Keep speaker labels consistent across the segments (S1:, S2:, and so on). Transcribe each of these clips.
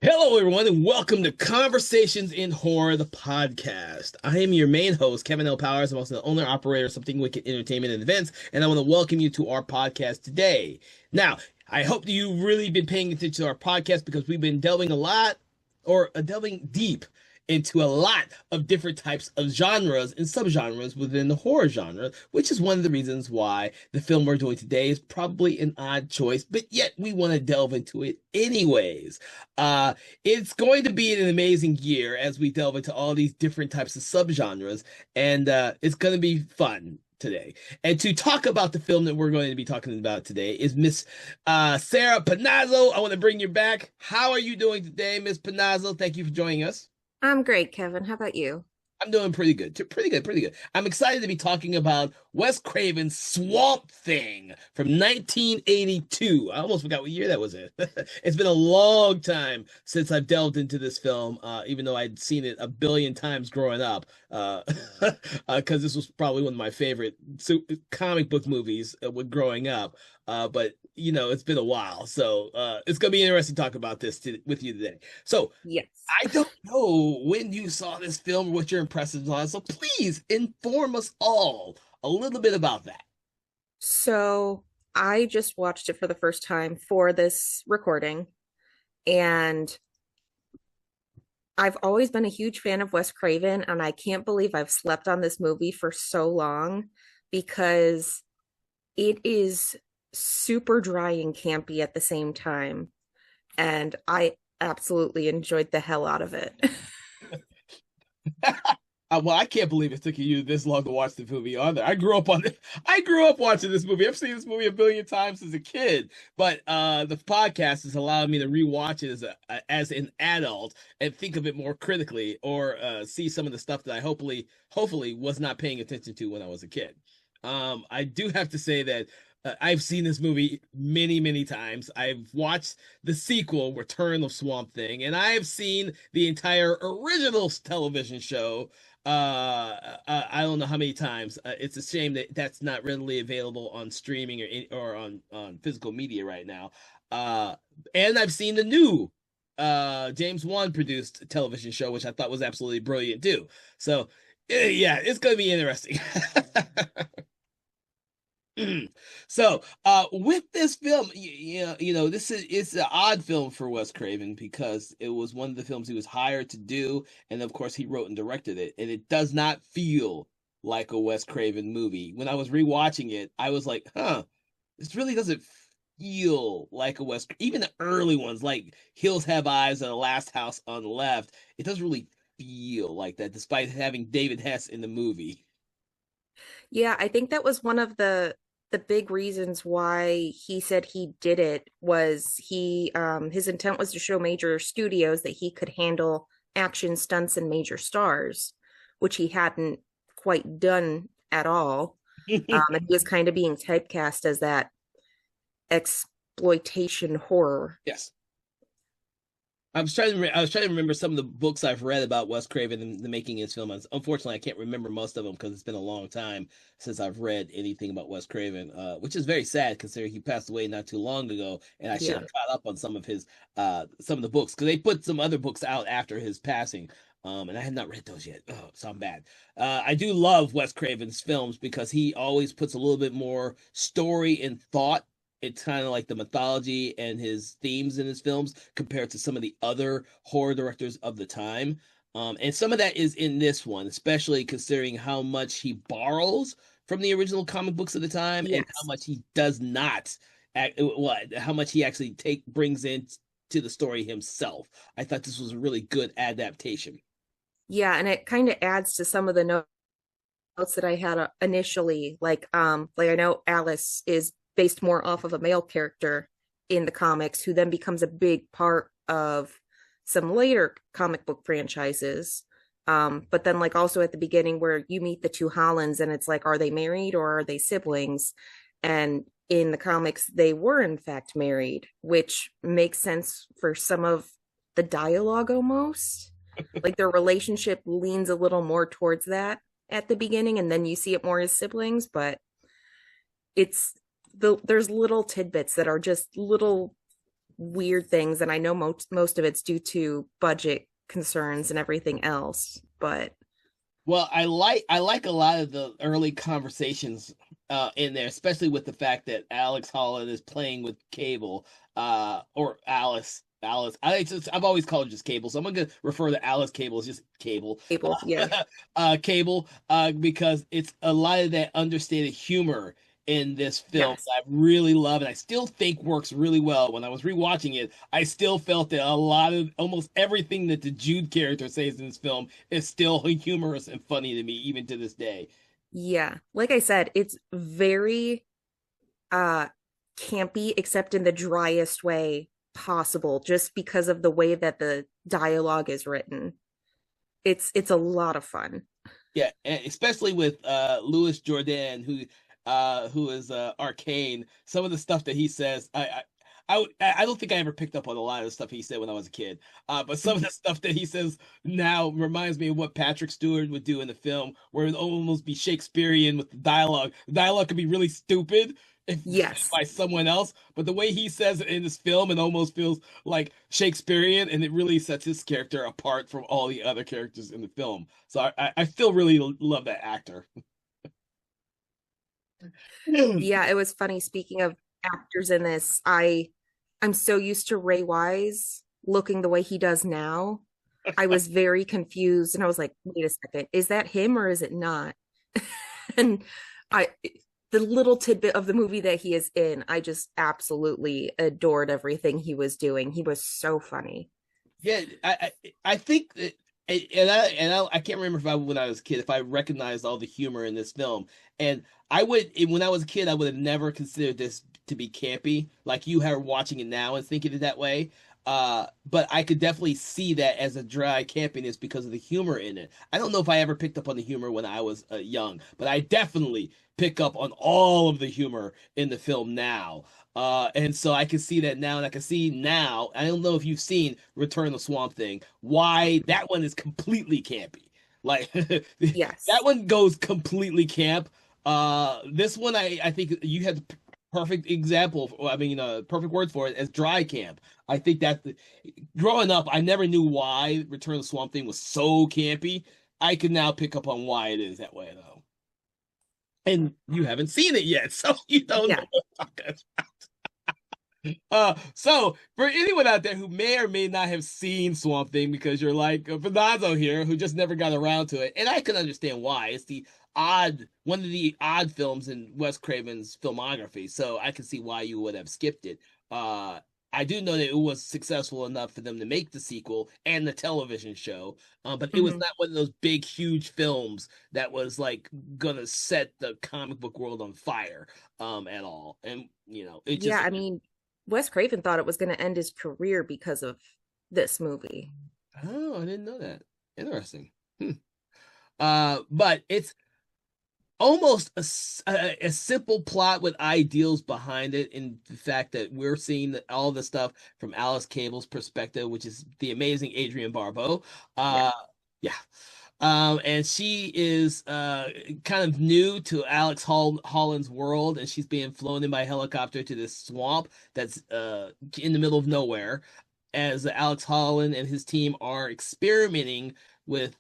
S1: Hello, everyone, and welcome to Conversations in Horror, the podcast. I am your main host, Kevin L. Powers. I'm also the owner operator of Something Wicked Entertainment and Events, and I want to welcome you to our podcast today. Now, I hope that you've really been paying attention to our podcast because we've been delving deep into a lot of different types of genres and subgenres within the horror genre, which is one of the reasons why the film we're doing today is probably an odd choice, but yet we want to delve into it anyways. It's going to be an amazing year as we delve into all these different types of subgenres, and it's going to be fun today. And to talk about the film that we're going to be talking about today is Miss Sarah Panazzo. I want to bring you back. How are you doing today, Miss Panazzo? Thank you for joining us.
S2: I'm great, Kevin. How about you?
S1: I'm doing pretty good. Pretty good, pretty good. I'm excited to be talking about Wes Craven's Swamp Thing from 1982. I almost forgot what year that was in. It's been a long time since I've delved into this film, even though I'd seen it a billion times growing up, because this was probably one of my favorite comic book movies when growing up. But it's been a while, so it's gonna be interesting to talk about this with you today. So
S2: Yes.
S1: I don't know when you saw this film or what your impressions are, so please inform us all a little bit about that.
S2: So I just watched it for the first time for this recording, and I've always been a huge fan of Wes Craven, and I can't believe I've slept on this movie for so long because it is super dry and campy at the same time. And I absolutely enjoyed the hell out of it.
S1: Well, I can't believe it took you this long to watch the movie either. I grew up on it. I grew up watching this movie. I've seen this movie a billion times as a kid, but the podcast has allowed me to rewatch it as an adult and think of it more critically, or see some of the stuff that I hopefully was not paying attention to when I was a kid. I do have to say that I've seen this movie many, many times. I've watched the sequel, Return of Swamp Thing, and I have seen the entire original television show. I don't know how many times. It's a shame that that's not readily available on streaming or on physical media right now. Uh, and I've seen the new James Wan produced television show, which I thought was absolutely brilliant too. So yeah, it's gonna be interesting. So, with this film, this is it's an odd film for Wes Craven because it was one of the films he was hired to do, and of course he wrote and directed it, and it does not feel like a Wes Craven movie. When I was rewatching it, I was like, "Huh, this really doesn't feel like a Wes." Even the early ones, like Hills Have Eyes and The Last House on the Left, it doesn't really feel like that, despite having David Hess in the movie.
S2: Yeah, I think that was one of the big reasons why he said he did it was he his intent was to show major studios that he could handle action stunts and major stars, which he hadn't quite done at all. And he was kind of being typecast as that exploitation horror.
S1: Yes. I was trying to remember some of the books I've read about Wes Craven and the making of his film. Unfortunately, I can't remember most of them because it's been a long time since I've read anything about Wes Craven, which is very sad considering he passed away not too long ago, and I should
S2: Yeah.
S1: have caught up on some of the books because they put some other books out after his passing. And I had not read those yet. Oh, so I'm bad. I do love Wes Craven's films because he always puts a little bit more story and thought. It's kind of like the mythology and his themes in his films compared to some of the other horror directors of the time. And some of that is in this one, especially considering how much he borrows from the original comic books of the time and how
S2: Yes.
S1: much he does not how much he actually take brings in to the story himself. I thought this was a really good adaptation.
S2: Yeah, and it kind of adds to some of the notes that I had initially. Like I know Alice is based more off of a male character in the comics, who then becomes a big part of some later comic book franchises. But then, like, also at the beginning, where you meet the two Hollands, and it's like, are they married or are they siblings? And in the comics, they were in fact married, which makes sense for some of the dialogue almost. Like their relationship leans a little more towards that at the beginning, and then you see it more as siblings, but it's there's little tidbits that are just little weird things, and I know most of it's due to budget concerns and everything else. But
S1: Well, I like a lot of the early conversations in there, especially with the fact that Alex Holland is playing with Cable, or Alice. Alice, I've always called her just Cable, so I'm gonna refer to Alice Cable as just Cable.
S2: Abel, yeah,
S1: Cable, because it's a lot of that understated humor in this film
S2: yes,
S1: that I really love, and I still think works really well. When I was rewatching it, I still felt that a lot of almost everything that the Jude character says in this film is still humorous and funny to me, even to this day.
S2: yeah. Like I said, it's very uh campy, except in the driest way possible, just because of the way that the dialogue is written. It's a lot of fun.
S1: Yeah, and especially with Louis Jordan, who is Arcane. Some of the stuff that he says, I don't think I ever picked up on a lot of the stuff he said when I was a kid. But some of the stuff that he says now reminds me of what Patrick Stewart would do in the film, where it would almost be Shakespearean with the dialogue. The dialogue could be really stupid if said
S2: Yes.
S1: by someone else, but the way he says it in this film, it almost feels like Shakespearean, and it really sets his character apart from all the other characters in the film. So I still really love that actor.
S2: Yeah, it was funny. Speaking of actors in this, I'm so used to Ray Wise looking the way he does now. I was very confused and I was like, wait a second, is that him or is it not? And I the little tidbit of the movie that he is in, I just absolutely adored everything he was doing. He was so funny.
S1: Yeah, I think that, and I can't remember if when I was a kid if I recognized all the humor in this film, and I would when I was a kid I would have never considered this to be campy like you are watching it now and thinking it that way. But I could definitely see that as a dry campiness because of the humor in it. I don't know if I ever picked up on the humor when I was young, but I definitely pick up on all of the humor in the film now. And so I can see that now, and I can see now. I don't know if you've seen Return of the Swamp Thing, why that one is completely campy. Like that
S2: Yes.
S1: one goes completely camp. This one I think you had the perfect example. I mean, perfect word for it as dry camp. I think that growing up, I never knew why Return of the Swamp Thing was so campy. I can now pick up on why it is that way, though. And you haven't seen it yet, so you don't know
S2: Yeah.
S1: what I'm talking so for anyone out there who may or may not have seen Swamp Thing because you're like Fernando here, who just never got around to it, and I can understand why. It's the one of the odd films in Wes Craven's filmography, so I can see why you would have skipped it. Uh, I do know that it was successful enough for them to make the sequel and the television show, but it was
S2: Mhm.
S1: not one of those big, huge films that was like gonna set the comic book world on fire, at all. And it
S2: Yeah,
S1: just
S2: I mean, Wes Craven thought it was going to end his career because of this movie.
S1: Oh, I didn't know that. Interesting. Hmm. But it's almost a simple plot with ideals behind it, in the fact that we're seeing all the stuff from Alice Cable's perspective, which is the amazing Adrienne Barbeau.
S2: Yeah.
S1: Yeah. And she is kind of new to Holland's world, and she's being flown in by helicopter to this swamp that's in the middle of nowhere, as Alex Holland and his team are experimenting with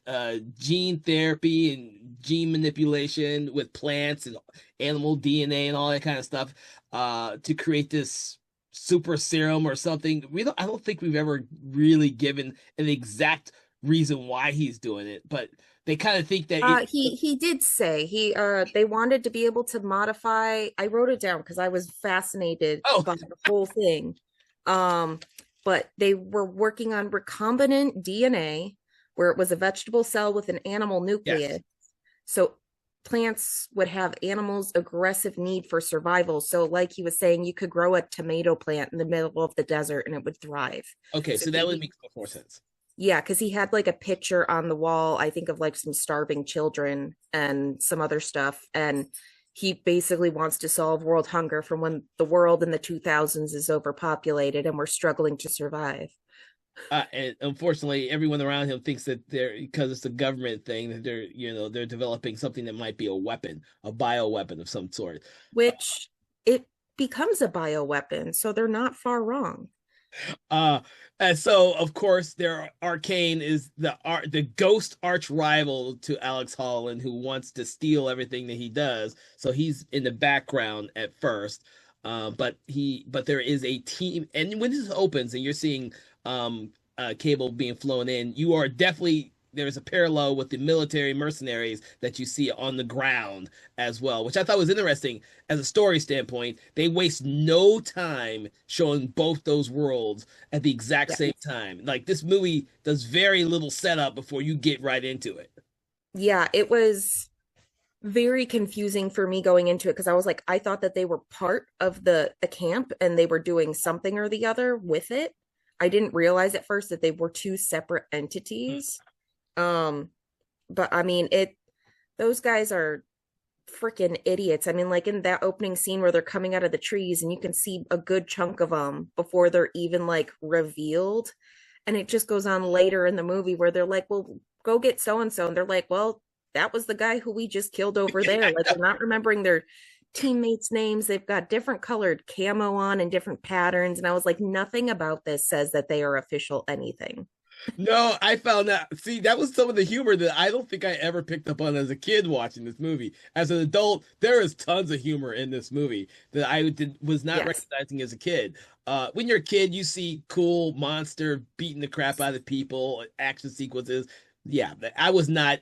S1: gene therapy and gene manipulation with plants and animal DNA and all that kind of stuff, to create this super serum or something. I don't think we've ever really given an exact reason why he's doing it, but they kind of think that
S2: He did say they wanted to be able to modify. I wrote it down because I was fascinated
S1: oh,
S2: by the whole thing. Um, but they were working on recombinant DNA, where it was a vegetable cell with an animal
S1: yes.
S2: nucleus. So plants would have animals' aggressive need for survival. So, like he was saying, you could grow a tomato plant in the middle of the desert and it would thrive.
S1: Okay,
S2: So
S1: so that would make much more sense.
S2: yeah, because he had like a picture on the wall, I think of like some starving children and some other stuff. And he basically wants to solve world hunger from when the world in the 2000s is overpopulated and we're struggling to survive.
S1: And unfortunately, everyone around him thinks that because it's a government thing, that they're developing something that might be a weapon, a bioweapon of some sort.
S2: Which it becomes a bioweapon. So they're not far wrong.
S1: Uh, and so of course their Arcane is the ghost arch rival to Alex Holland, who wants to steal everything that he does. So he's in the background at first, but there is a team, and when this opens and you're seeing Cable being flown in, you are definitely there's a parallel with the military mercenaries that you see on the ground as well, which I thought was interesting as a story standpoint. They waste no time showing both those worlds at the exact
S2: Yeah.
S1: same time. Like this movie does very little setup before you get right into it.
S2: Yeah, it was very confusing for me going into it because I was like, I thought that they were part of the camp and they were doing something or the other with it. I didn't realize at first that they were two separate entities. Um, but I mean, it those guys are freaking idiots. I mean, like in that opening scene where they're coming out of the trees and you can see a good chunk of them before they're even like revealed. And it just goes on later in the movie where they're like, well, go get so and so. And they're like, well, that was the guy who we just killed over there. Like they're not remembering their teammates' names. They've got different colored camo on and different patterns. And I was like, nothing about this says that they are official anything.
S1: No, I found that. See, that was some of the humor that I don't think I ever picked up on as a kid watching this movie. As an adult, there is tons of humor in this movie that was not
S2: Yes.
S1: recognizing as a kid. When you're a kid, you see cool monster beating the crap out of people, action sequences. Yeah, but I was not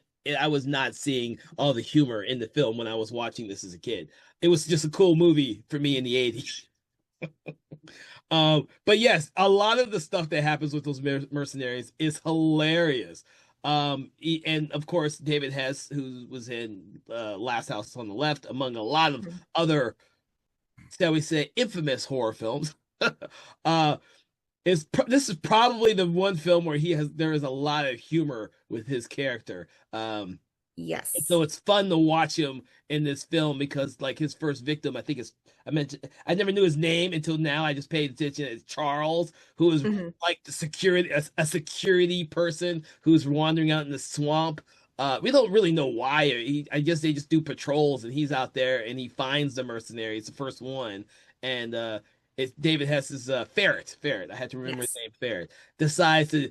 S1: seeing all the humor in the film when I was watching this as a kid. It was just a cool movie for me in the 80s. But yes, a lot of the stuff that happens with those mercenaries is hilarious. And of course, David Hess, who was in Last House on the Left, among a lot of
S2: Mhm.
S1: other, shall we say, infamous horror films. uh, this is probably the one film where there is a lot of humor with his character.
S2: Yes.
S1: So it's fun to watch him in this film because like his first victim, I think is I mentioned I never knew his name until now. I just paid attention. It's Charles, who is
S2: Mhm.
S1: like a security person who's wandering out in the swamp. We don't really know why. I guess they just do patrols and he's out there and he finds the mercenary. It's the first one. And it's David Hess's Ferret. Ferret. I had to remember his
S2: Yes.
S1: name. Ferret decides to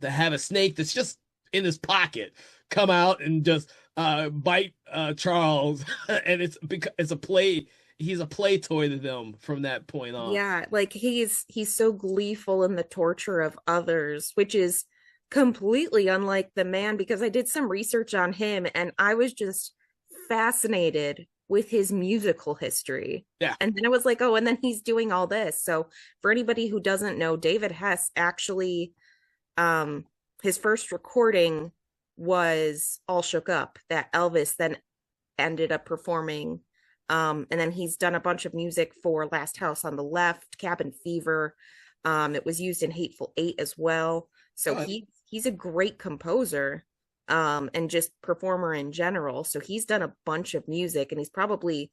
S1: have a snake that's just in his pocket come out and just bite Charles, and it's because it's a play. He's a play toy to them from that point on.
S2: Yeah, like he's so gleeful in the torture of others, which is completely unlike the man because I did some research on him and I was just fascinated with his musical history.
S1: Yeah.
S2: And then I was like, oh, and then he's doing all this. So for anybody who doesn't know, David Hess actually um his first recording was All Shook Up that Elvis then ended up performing. And then he's done a bunch of music for Last House on the Left, Cabin Fever. It was used in Hateful Eight as well. So
S1: Uh,
S2: he's a great composer, and just performer in general. So he's done a bunch of music, and he's probably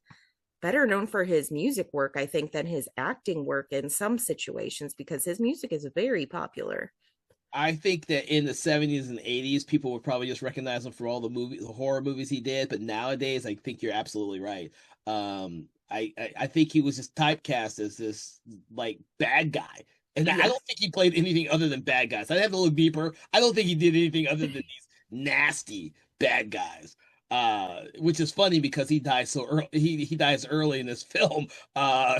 S2: better known for his music work, I think, than his acting work in some situations because his music is very popular.
S1: I think that in the 70s and 80s, people would probably just recognize him for all the horror movies he did. But nowadays, I think you're absolutely right. I think he was just typecast as this like bad guy. And I don't
S2: Yes.
S1: think he played anything other than bad guys. I'd have to look deeper. I don't think he did anything other than these nasty bad guys. Which is funny because he dies so early. He dies early in this film.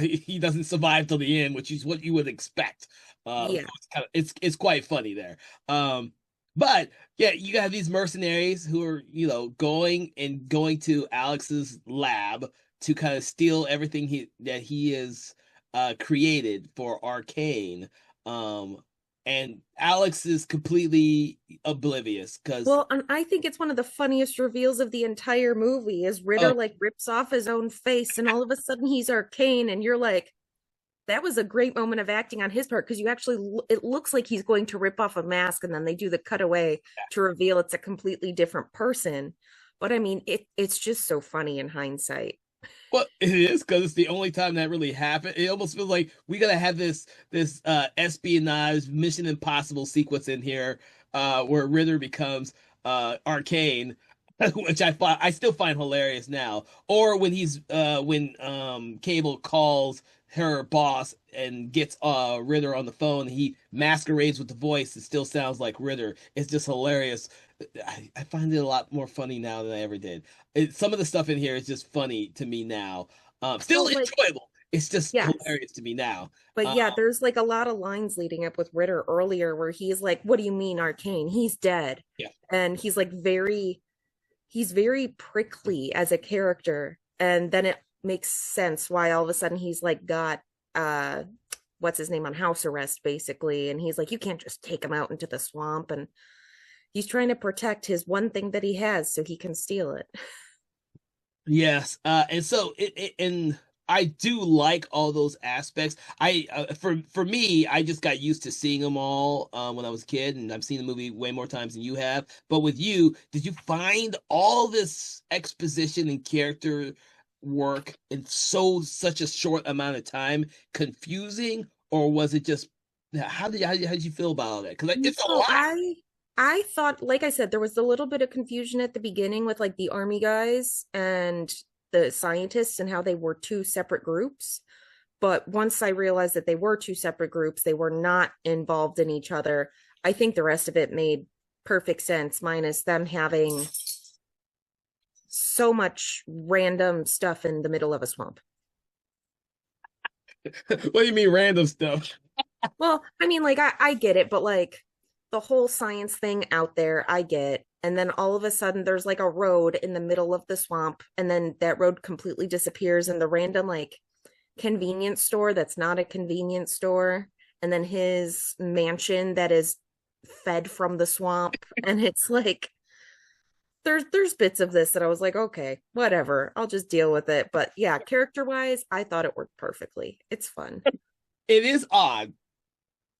S1: He doesn't survive till the end, which is what you would expect. So
S2: Yeah.
S1: it's quite funny there. Um, but yeah, you have these mercenaries who are going to Alex's lab to kind of steal everything he is created for Arcane. Um, and Alex is completely oblivious because
S2: Well, and I think it's one of the funniest reveals of the entire movie is Ritter like rips off his own face and all of a sudden he's Arcane and you're like, that was a great moment of acting on his part because you actually it looks like he's going to rip off a mask and then they do the cutaway to reveal it's a completely different person. But I mean, it's just so funny in hindsight.
S1: well, it is because it's the only time that really happened. It almost feels like we gotta have this espionage Mission Impossible sequence in here, where Ritter becomes Arcane. which I still find hilarious now. Or when when Cable calls her boss and gets Ritter on the phone, he masquerades with the voice. It still sounds like Ritter. It's just hilarious. I find it a lot more funny now than I ever did. Some of the stuff in here is just funny to me now. Still
S2: Well, like,
S1: enjoyable. It's just
S2: yes.
S1: hilarious to me now.
S2: But
S1: Uh,
S2: yeah, there's like a lot of lines leading up with Ritter earlier where he's like, "What do you mean, Arcane? He's dead."
S1: yeah.
S2: And he's very prickly as a character. And then it makes sense why all of a sudden he's like got uh what's his name on house arrest basically. And he's like, "You can't just take him out into the swamp." And he's trying to protect his one thing that he has so he can steal it.
S1: Yes, and so and I do like all those aspects. For me, I just got used to seeing them all when I was a kid, and I've seen the movie way more times than you have. But with you, did you find all this exposition and character work in such a short amount of time confusing, or was it just how did you feel about all that? Because it's a
S2: No,
S1: lot.
S2: I thought, like I said, there was a little bit of confusion at the beginning with like the army guys and the scientists and how they were two separate groups. But once I realized that they were two separate groups, they were not involved in each other. I think the rest of it made perfect sense, minus them having so much random stuff in the middle of a swamp.
S1: What do you mean random stuff?
S2: Well, I mean, like I get it, but like the whole science thing out there, I get. And then all of a sudden there's like a road in the middle of the swamp, and then that road completely disappears, and the random like convenience store that's not a convenience store, and then his mansion that is fed from the swamp. And it's like there's bits of this that I was like, okay, whatever, I'll just deal with it. But yeah, character wise, I thought it worked perfectly. It's fun.
S1: It is odd.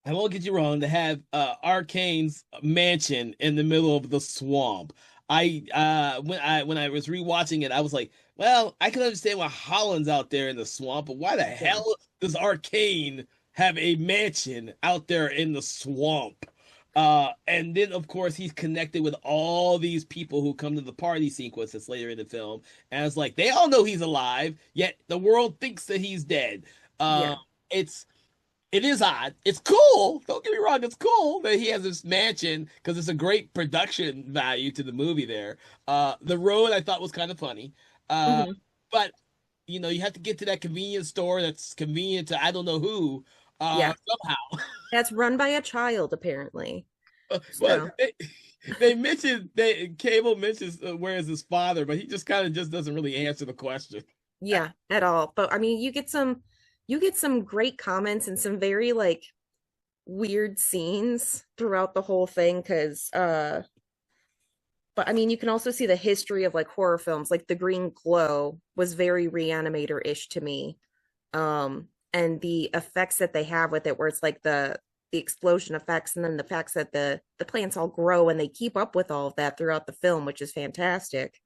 S1: I won't get you wrong, to have Arcane's mansion in the middle of the swamp. When I was rewatching it, I was like, well, I can understand why Holland's out there in the swamp, but why the
S2: Yeah.
S1: hell does Arcane have a mansion out there in the swamp? And then of course he's connected with all these people who come to the party sequence that's later in the film. And it's like they all know he's alive, yet the world thinks that he's dead.
S2: Yeah.
S1: It's it is odd. It's cool. Don't get me wrong. It's cool that he has this mansion because it's a great production value to the movie there. The road I thought was kind of funny. Uh,
S2: Hmm.
S1: but you have to get to that convenience store that's convenient to I don't know who,
S2: Yeah.
S1: somehow.
S2: That's run by a child, apparently.
S1: Well,
S2: So,
S1: they mentioned Cable mentions where is his father, but he just kind of just doesn't really answer the question.
S2: yeah, at all. But I mean, you get some great comments and some very like weird scenes throughout the whole thing because but I mean, you can also see the history of like horror films. Like The Green Glow was very Reanimator-ish to me. And the effects that they have with it, where it's like the explosion effects, and then the facts that the plants all grow and they keep up with all of that throughout the film, which is fantastic.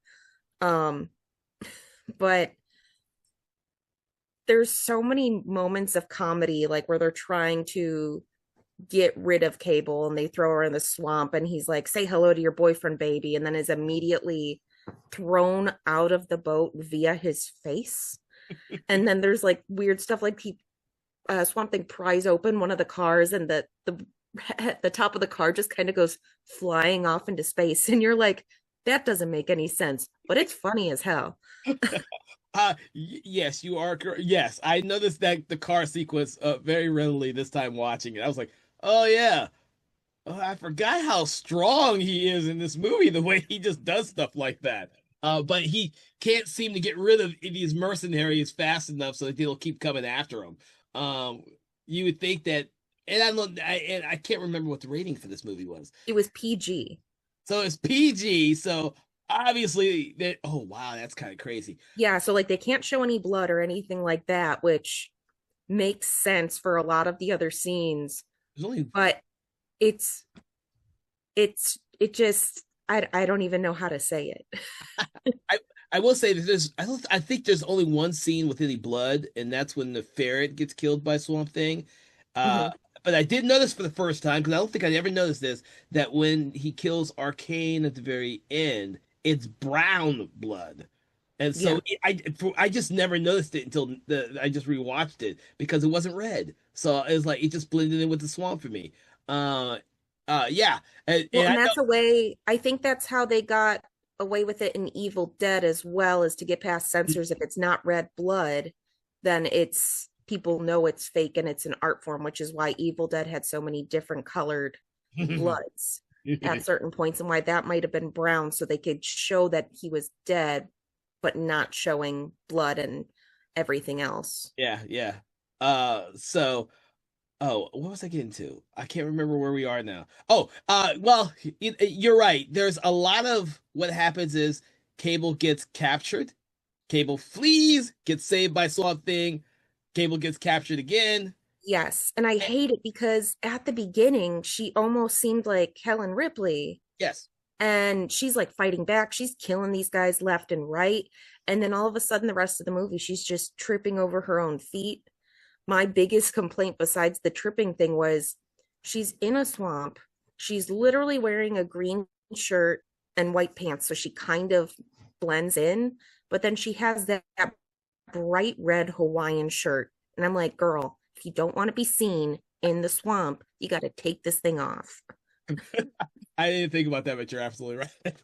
S2: Um, but there's so many moments of comedy, like where they're trying to get rid of Cable and they throw her in the swamp, and he's like, "Say hello to your boyfriend, baby," and then is immediately thrown out of the boat via his face. And then there's like weird stuff like he Swamp Thing pries open one of the cars, and the top of the car just kind of goes flying off into space, and you're like, that doesn't make any sense, but it's funny as hell.
S1: Yes, you are correct. Yes, I noticed that the car sequence very readily this time watching it. I was like, oh yeah. Oh, I forgot how strong he is in this movie, the way he just does stuff like that. But he can't seem to get rid of these mercenaries fast enough so that they'll keep coming after him. Um, you would think that, and I can't remember what the rating for this movie was.
S2: It was PG.
S1: So it's PG. So obviously that. Oh wow, that's kind of crazy.
S2: Yeah, so like they can't show any blood or anything like that, which makes sense for a lot of the other scenes,
S1: There's only
S2: but it's it just I don't even know how to say it.
S1: I I will say that I think there's only one scene with any blood, and that's when the ferret gets killed by Swamp Thing. Uh,
S2: Mhm.
S1: but I did notice for the first time, because I don't think I'd ever noticed this, that when he kills Arcane at the very end, it's brown blood. And so
S2: Yeah.
S1: I just never noticed it until I just rewatched it because it wasn't red. So it was like it just blended in with the swamp for me. Uh, yeah,
S2: Well,
S1: and
S2: and
S1: I know.
S2: that's a way, I think that's how they got away with it in Evil Dead as well, as to get past censors. If it's not red blood, then it's people know it's fake and it's an art form, which is why Evil Dead had so many different colored bloods at certain points, and why that might have been brown so they could show that he was dead, but not showing blood and everything else.
S1: Yeah, yeah. So oh, what was I getting to? I can't remember where we are now. Oh, well, you're right. There's a lot of what happens is Cable gets captured, Cable flees, gets saved by Swamp Thing, Cable gets captured again.
S2: Yes, and I
S1: Eh,
S2: hate it because at the beginning she almost seemed like Helen Ripley,
S1: yes.
S2: and she's like fighting back. She's killing these guys left and right. And then all of a sudden, the rest of the movie, she's just tripping over her own feet. My biggest complaint, besides the tripping thing, was she's in a swamp. She's literally wearing a green shirt and white pants. So she kind of blends in. But then she has that bright red Hawaiian shirt. And I'm like, girl, if you don't want to be seen in the swamp, you got to take this thing off.
S1: I didn't think about that, but you're absolutely right.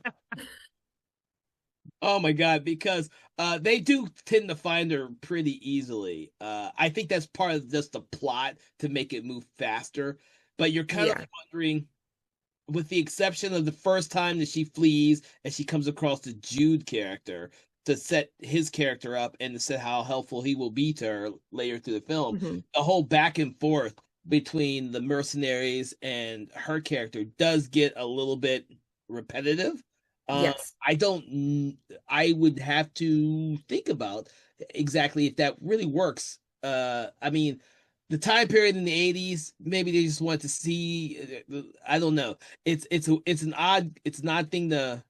S1: Oh my God, because they do tend to find her pretty easily. I think that's part of just the plot to make it move faster. But you're kind of
S2: Yeah.
S1: wondering, with the exception of the first time that she flees and she comes across the Jude character to set his character up and to set how helpful he will be to her later through the film,
S2: Mm-hmm.
S1: the whole back and forth between the mercenaries and her character does get a little bit repetitive.
S2: Yes.
S1: I don't. I would have to think about exactly if that really works. I mean, the time period in the '80s, maybe they just want to see. I don't know. It's an odd thing to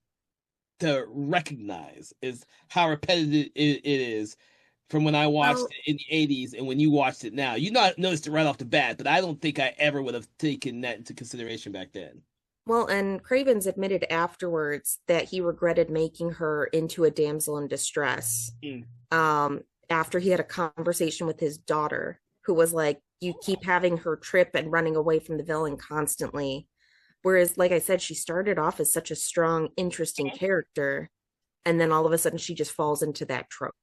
S1: recognize is how repetitive it is from when I watched
S2: Well,
S1: it in the '80s and when you watched it now. You not noticed it right off the bat, but I don't think I ever would have taken that into consideration back then.
S2: Well, and Craven's admitted afterwards that he regretted making her into a damsel in distress.
S1: Mm.
S2: After he had a conversation with his daughter, who was like, "You keep having her trip and running away from the villain constantly." Whereas, like I said, she started off as such a strong, interesting character, and then all of a sudden she just falls into that trope.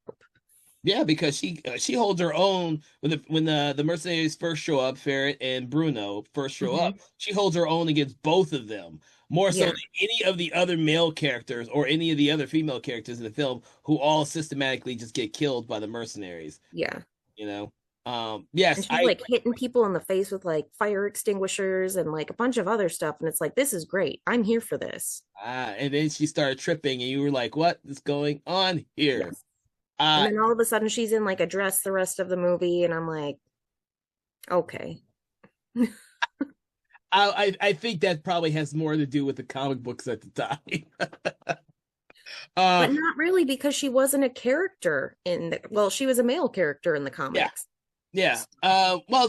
S1: Yeah, because she holds her own when the mercenaries first show up, Ferret and Bruno first show
S2: Mm-hmm.
S1: up. She holds her own against both of them, more so
S2: Yeah,
S1: than any of the other male characters or any of the other female characters in the film, who all systematically just get killed by the mercenaries.
S2: yeah.
S1: You know,
S2: And
S1: yes,
S2: she's like hitting people in the face with like fire extinguishers and like a bunch of other stuff. And it's like, this is great. I'm here for this.
S1: and then she started tripping, and you were like, "What is going on here?"
S2: Yes. And
S1: Uh,
S2: then all of a sudden she's in like a dress the rest of the movie. And I'm like, okay.
S1: I think that probably has more to do with the comic books at the time. uh,
S2: But not really, because she wasn't a character in the, well, she was a male character in the
S1: yeah,
S2: comics.
S1: yeah. Well,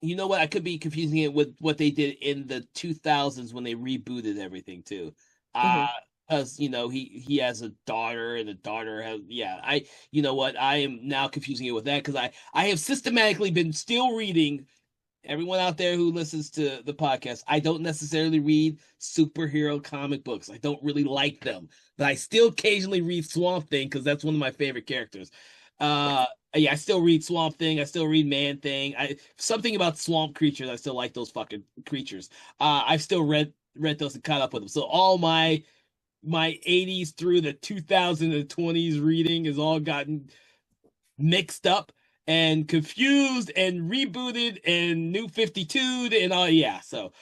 S1: you know what? I could be confusing it with what they did in the 2000s when they rebooted everything too. Uh,
S2: Hmm.
S1: because he has a daughter and the daughter has, yeah. You know what? I am now confusing it with that because I have systematically been still reading. Everyone out there who listens to the podcast, I don't necessarily read superhero comic books. I don't really like them, but I still occasionally read Swamp Thing because that's one of my favorite characters. Uh,
S2: Yes.
S1: yeah, I still read Swamp Thing. I still read Man Thing. I something about swamp creatures. I still like those fucking creatures. I've still read those and caught up with them. So all my '80s through the 2020s reading has all gotten mixed up and confused and rebooted and new 52 and all. Yeah, so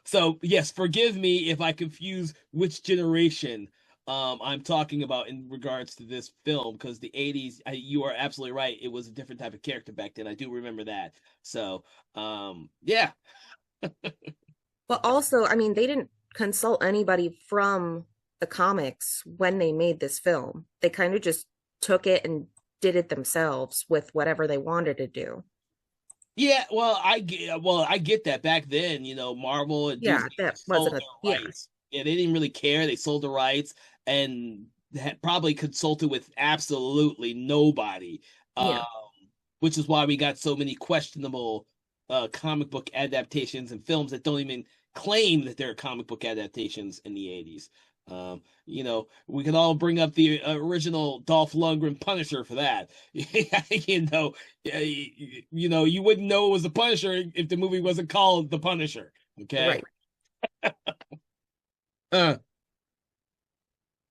S1: so yes, forgive me if I confuse which generation I'm talking about in regards to this film, because the '80s, you are absolutely right, it was a different type of character back then. I do remember that. So yeah.
S2: But also, I mean, they didn't consult anybody from the comics when they made this film. They kind of just took it and did it themselves with whatever they wanted to do.
S1: Yeah, well, I get that back then, Marvel and
S2: Yeah,
S1: Disney
S2: that
S1: just
S2: wasn't
S1: sold
S2: a,
S1: their
S2: yeah.
S1: rights. Yeah, they didn't really care. They sold the rights and had probably consulted with absolutely nobody.
S2: Yeah.
S1: Which is why we got so many questionable comic book adaptations and films that don't even claim that they're comic book adaptations in the 80s. We could all bring up the original Dolph Lundgren Punisher for that. You wouldn't know it was the Punisher if the movie wasn't called The Punisher. Okay.
S2: Right.
S1: Uh,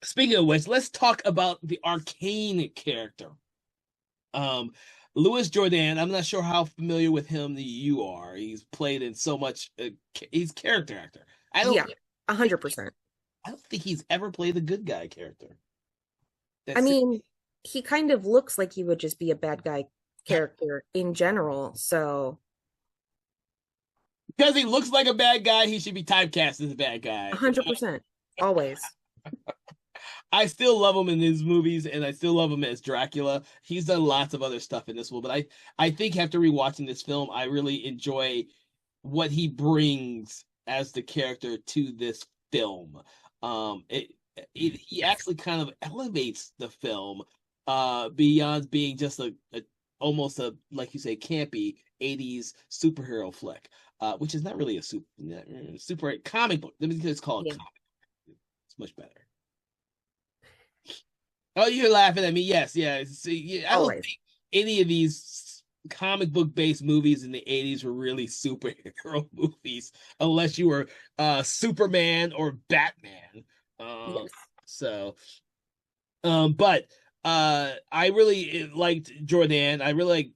S1: Speaking of which, let's talk about the Arcane character. Um, Louis Jordan, I'm not sure how familiar with him you are. He's played in so much. He's character actor. I don't
S2: Yeah.
S1: think
S2: 100%.
S1: I don't think he's ever played the good guy character.
S2: I
S1: That's
S2: mean, he kind of looks like he would just be a bad guy character in general. So
S1: because he looks like a bad guy. He should be typecast as a bad guy.
S2: 100%. Always.
S1: I still love him in his movies, and I still love him as Dracula. He's done lots of other stuff in this one, but I think after rewatching this film, I really enjoy what he brings as the character to this film. He actually kind of elevates the film beyond being just a almost a like you say campy 80s superhero flick, which is not really a super comic book. Let me just call it
S2: Yeah.
S1: comic. It's much better. Oh, you're laughing at me. Yes, yeah. See, I don't
S2: Always.
S1: think any of these comic book based movies in the 80s were really superhero movies unless you were Superman or Batman. Uh
S2: Yes.
S1: so but I really liked Jordan. I really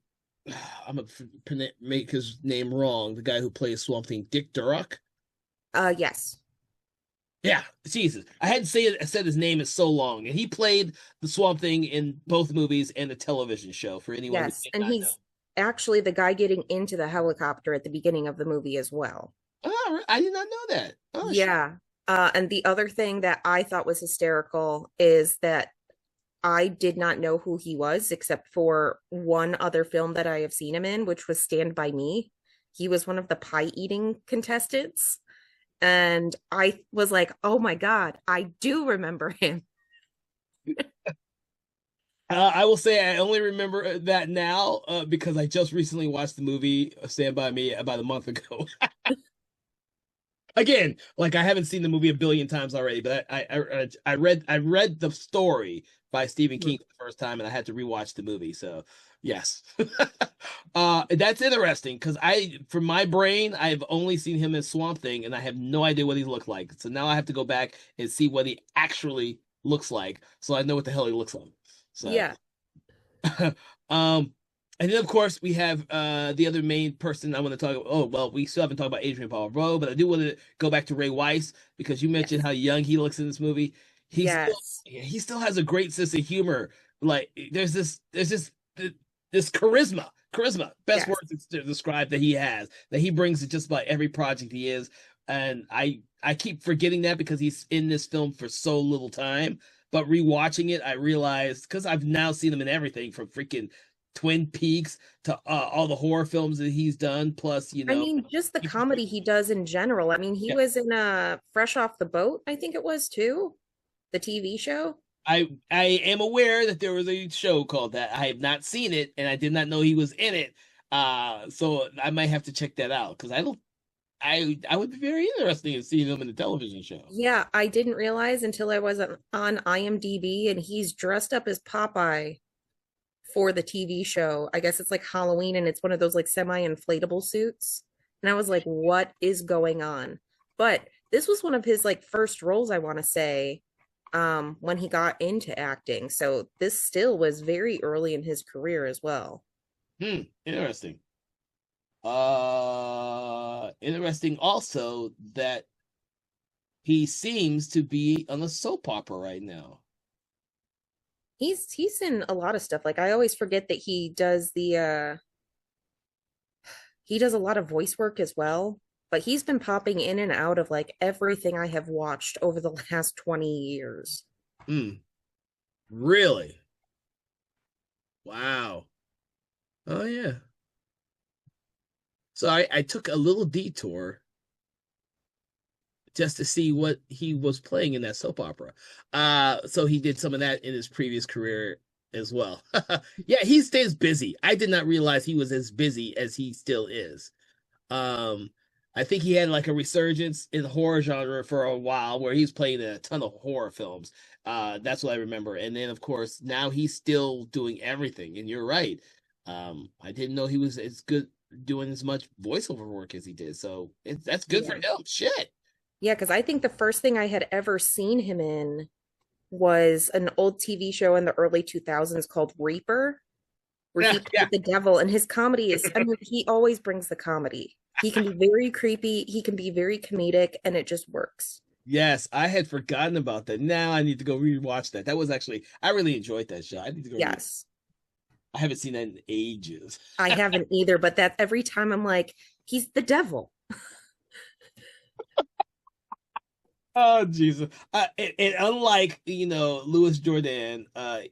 S1: like I'm gonna make his name wrong. The guy who plays Swamp Thing, Dick Durock.
S2: Yes.
S1: Yeah, Jesus. I hadn't said his name in so long. And he played the Swamp Thing in both movies and the television show for anyone who
S2: Yes.
S1: did
S2: And
S1: not know.
S2: he's actually the guy getting into the helicopter at the beginning of the movie as well.
S1: Oh, I did not know that. Oh, shit.
S2: Yeah. And the other thing that I thought was hysterical is that I did not know who he was except for one other film that I have seen him in, which was Stand By Me. He was one of the pie eating contestants. And I was like, oh my God, I do remember him.
S1: I will say I only remember that now because I just recently watched the movie Stand By Me about a month ago. Again, like I haven't seen the movie a billion times already, but I read the story by Stephen King for the first time, and I had to rewatch the movie. So yes, that's interesting because from my brain, I've only seen him as Swamp Thing, and I have no idea what he looked like. So now I have to go back and see what he actually looks like, so I know what the hell he looks like. So.
S2: Yeah.
S1: um, and then of course we have the other main person I want to talk about. Oh well, we still haven't talked about Adrian Paul, but I do want to go back to Ray Weiss because you mentioned
S2: Yes.
S1: how young he looks in this movie.
S2: Yes.
S1: He still has a great sense of humor. Like there's this charisma, best
S2: Yes.
S1: words to describe that he has that he brings to just about every project he is. And I keep forgetting that because he's in this film for so little time. But rewatching it, I realized because I've now seen him in everything from freaking Twin Peaks to all the horror films that he's done. Plus,
S2: I mean, just the comedy he does in general. I mean, he
S1: yeah,
S2: was in Fresh Off the Boat, I think it was too, the TV show.
S1: I am aware that there was a show called that. I have not seen it, and I did not know he was in it. So I might have to check that out because I don't. I would be very interested in seeing him in the television show.
S2: Yeah, I didn't realize until I was on IMDb and he's dressed up as Popeye for the TV show. I guess it's like Halloween and it's one of those like semi-inflatable suits. And I was like, what is going on? But this was one of his like first roles, I want to say, when he got into acting. So this still was very early in his career as well.
S1: Interesting. Interesting also that he seems to be on a soap opera right now.
S2: He's in a lot of stuff. Like I always forget that he does a lot of voice work as well, but he's been popping in and out of like everything I have watched over the last 20 years.
S1: Hmm. Really? Wow. Oh yeah. So I took a little detour just to see what he was playing in that soap opera. So he did some of that in his previous career as well. Yeah, he stays busy. I did not realize he was as busy as he still is. Um, I think he had like a resurgence in the horror genre for a while where he was playing in a ton of horror films. That's what I remember. And then of course now he's still doing everything. And you're right. I didn't know he was as good doing as much voiceover work as he did. So that's good for
S2: Yeah.
S1: him. Shit.
S2: Yeah, because I think the first thing I had ever seen him in was an old TV show in the early 2000s called Reaper, where
S1: Yeah,
S2: he
S1: yeah.
S2: played the devil. And his comedy is, I mean, he always brings the comedy. He can be very creepy, he can be very comedic, and it just works.
S1: Yes, I had forgotten about that. Now I need to go rewatch that. That was actually I really enjoyed that show. I need to go re
S2: Yes,
S1: I haven't seen that in ages.
S2: I haven't either, but that every time I'm like, he's the devil.
S1: Oh Jesus! And unlike Louis Jordan,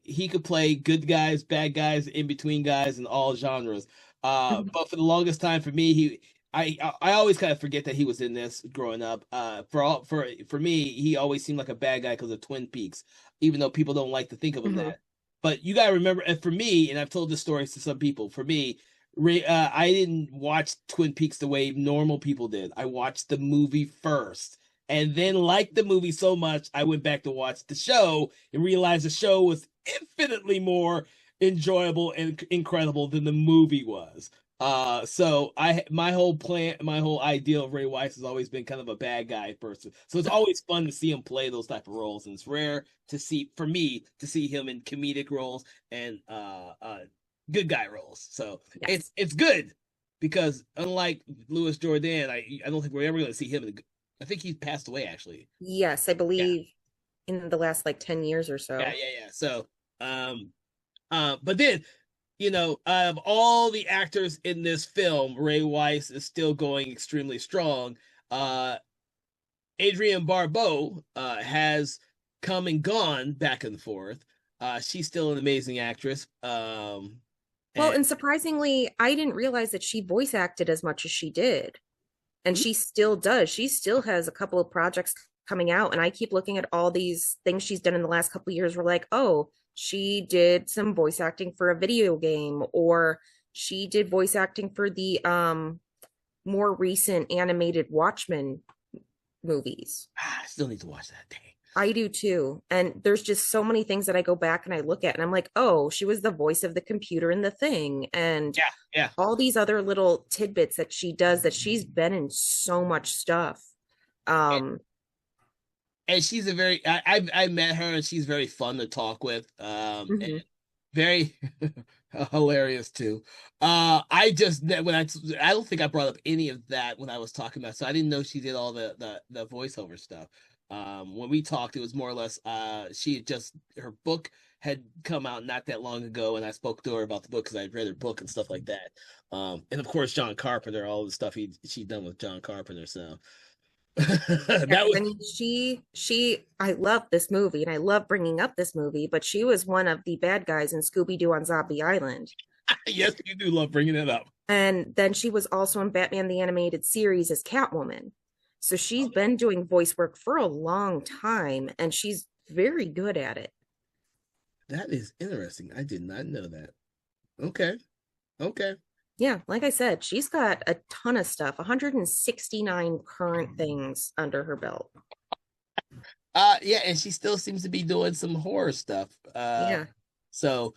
S1: he could play good guys, bad guys, in between guys, in all genres.
S2: Mhm.
S1: But for the longest time, for me, I always kind of forget that he was in this growing up. For me, he always seemed like a bad guy because of Twin Peaks, even though people don't like to think of him
S2: Mhm.
S1: that. But you gotta remember, and for me, and I've told this story to some people. For me, I didn't watch Twin Peaks the way normal people did. I watched the movie first and then liked the movie so much I went back to watch the show and realized the show was infinitely more enjoyable and incredible than the movie was. So my whole ideal of Ray Wise has always been kind of a bad guy person. So it's always fun to see him play those type of roles, and it's rare to see for me to see him in comedic roles and good guy roles. So
S2: Yes.
S1: it's good because unlike Louis Jordan, I don't think we're ever going to see him in. I think he passed away actually.
S2: Yes, I
S1: Yeah,
S2: believe in the last like 10 years or
S1: yeah,
S2: so.
S1: yeah, yeah. So, but then out of all the actors in this film, Ray Weiss is still going extremely strong. Uh, Adrienne Barbeau has come and gone back and forth. She's still an amazing actress.
S2: Well,
S1: And
S2: and surprisingly, I didn't realize that she voice acted as much as she did. And she still does. She still has a couple of projects coming out. And I keep looking at all these things she's done in the last couple of years. We're like, oh, she did some voice acting for a video game, or she did voice acting for the more recent animated Watchmen movies.
S1: I still need to watch that thing.
S2: I do too. And there's just so many things that I go back and I look at and I'm like, oh, she was the voice of the computer in the thing. And
S1: Yeah, yeah.
S2: all these other little tidbits that she does, that she's been in so much stuff. Um,
S1: And she's a very I met her and she's very fun to talk with. And
S2: mhm.
S1: very hilarious too. I just when I don't think I brought up any of that when I was talking about, so I didn't know she did all the voiceover stuff. When we talked, it was more or less she had just her book had come out not that long ago, and I spoke to her about the book because I'd read her book and stuff like that. And of course, John Carpenter, all the stuff she'd done with John Carpenter. So
S2: Yeah,
S1: that
S2: 'cause
S1: was
S2: I mean, I love this movie and I love bringing up this movie, but she was one of the bad guys in Scooby Doo on Zombie Island.
S1: yes, you do love bringing it up.
S2: And then she was also in Batman the Animated Series as Catwoman. So she's been doing voice work for a long time and she's very good at it.
S1: That is interesting. I did not know that. Okay. Okay.
S2: Yeah, like I said, she's got a ton of stuff, 169 current things under her belt.
S1: Yeah, and she still seems to be doing some horror stuff.
S2: Yeah.
S1: So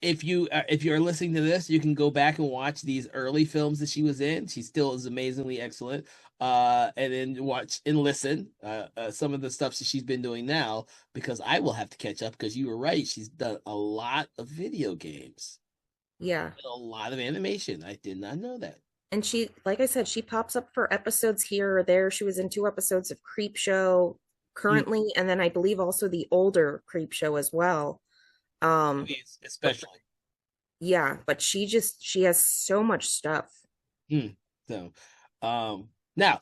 S1: if you're listening to this, you can go back and watch these early films that she was in. She still is amazingly excellent. And then watch and listen some of the stuff that she's been doing now because I will have to catch up because you were right. She's done a lot of video games,
S2: Yeah.
S1: a lot of animation. I did not know that.
S2: And she, like I said, she pops up for episodes here or there. She was in 2 episodes of Creep Show
S1: Mm,
S2: currently, and then I believe also the older Creep Show as well. Um,
S1: movies,
S2: but
S1: especially.
S2: yeah, but she has so much stuff.
S1: Mm, so, now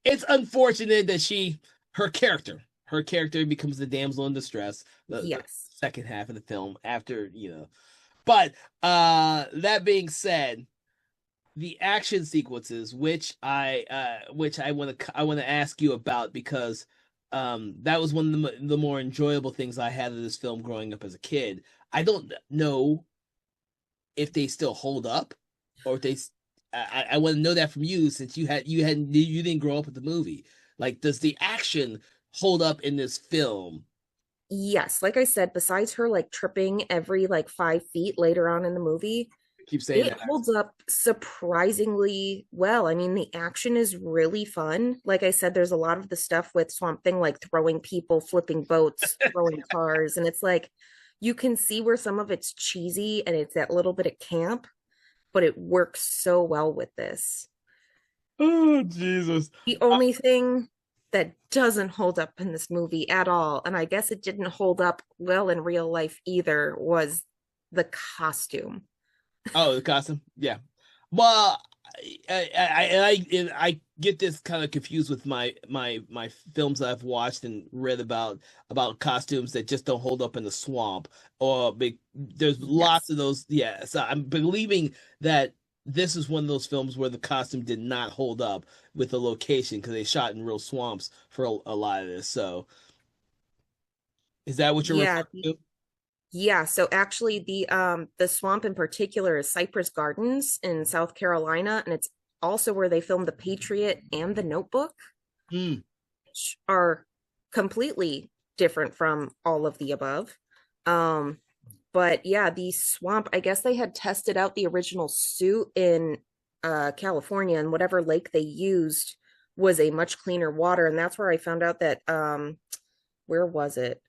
S1: it's unfortunate that her character becomes the damsel in distress, the
S2: Yes.
S1: second half of the film after, but that being said, the action sequences, which I want to ask you about because that was one of the more enjoyable things I had of this film growing up as a kid. I don't know if they still hold up or if they. I want to know that from you since you didn't grow up with the movie. Like, does the action hold up in this film?
S2: Yes, like I said, besides her like tripping every like 5 feet later on in the movie,
S1: Keep saying
S2: it
S1: that.
S2: holds up surprisingly well. I mean, the action is really fun. Like I said, there's a lot of the stuff with Swamp Thing, like throwing people, flipping boats, throwing cars. And it's like you can see where some of it's cheesy and it's that little bit of camp, but it works so well with this.
S1: Oh Jesus!
S2: The only thing that doesn't hold up in this movie at all, and I guess it didn't hold up well in real life either, was the costume.
S1: Oh, the costume. Yeah. Well, I get this kind of confused with my films that I've watched and read about costumes that just don't hold up in the swamp. Or there's lots
S2: Yes.
S1: of those. Yeah. So I'm believing that this is one of those films where the costume did not hold up with the location because they shot in real swamps for a lot of this. So is that what you're
S2: Yeah,
S1: referring to?
S2: yeah, so actually the swamp in particular is Cypress Gardens in South Carolina, and it's also where they filmed The Patriot and The Notebook,
S1: Hmm.
S2: which are completely different from all of the above. Um, but yeah, the swamp, I guess they had tested out the original suit in California, and whatever lake they used was a much cleaner water, and that's where I found out that where was it?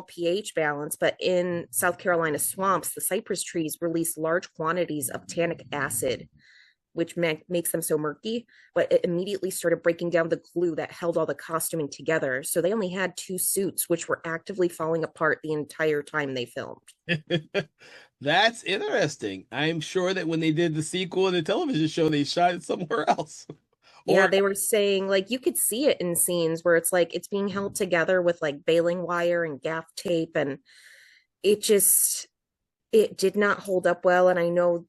S2: pH balance, but in South Carolina swamps, the cypress trees release large quantities of tannic acid, which makes them so murky. But it immediately started breaking down the glue that held all the costuming together. So they only had two suits, which were actively falling apart the entire time they filmed.
S1: That's interesting. I'm sure that when they did the sequel and the television show, they shot it somewhere else.
S2: Yeah,
S1: Or
S2: they were saying like you could see it in scenes where it's like it's being held together with like baling wire and gaff tape, and it just it did not hold up well. And I know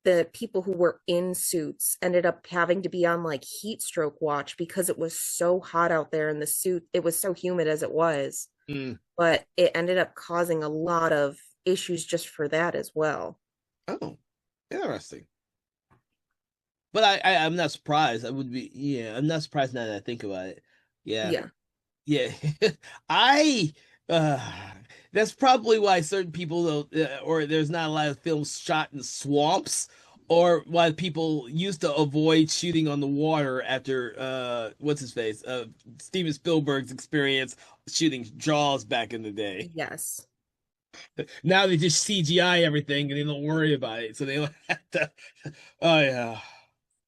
S2: the people who were in suits ended up having to be on like heat stroke watch because it was so hot out there in the suit. It was so humid as it was,
S1: mm,
S2: but it ended up causing a lot of issues just for that as well.
S1: oh, interesting. But I'm not surprised. I would be yeah, I'm not surprised now that I think about it. Yeah.
S2: Yeah.
S1: Yeah. I uh that's probably why certain people though or there's not a lot of films shot in swamps or why people used to avoid shooting on the water after what's his face? Steven Spielberg's experience shooting Jaws back in the day.
S2: Yes.
S1: Now they just CGI everything and they don't worry about it. So they don't have to oh yeah.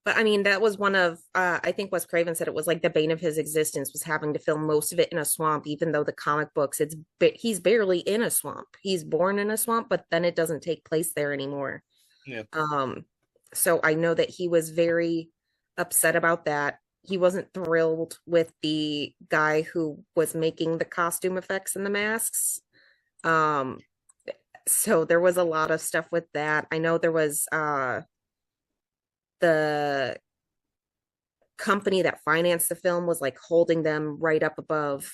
S2: But I mean, that was one of I think Wes Craven said it was like the bane of his existence was having to film most of it in a swamp, even though the comic books he's barely in a swamp. He's born in a swamp, but then it doesn't take place there anymore.
S1: Yeah.
S2: Um, so I know that he was very upset about that. He wasn't thrilled with the guy who was making the costume effects and the masks. Um, so there was a lot of stuff with that. I know there was the company that financed the film was like holding them right up above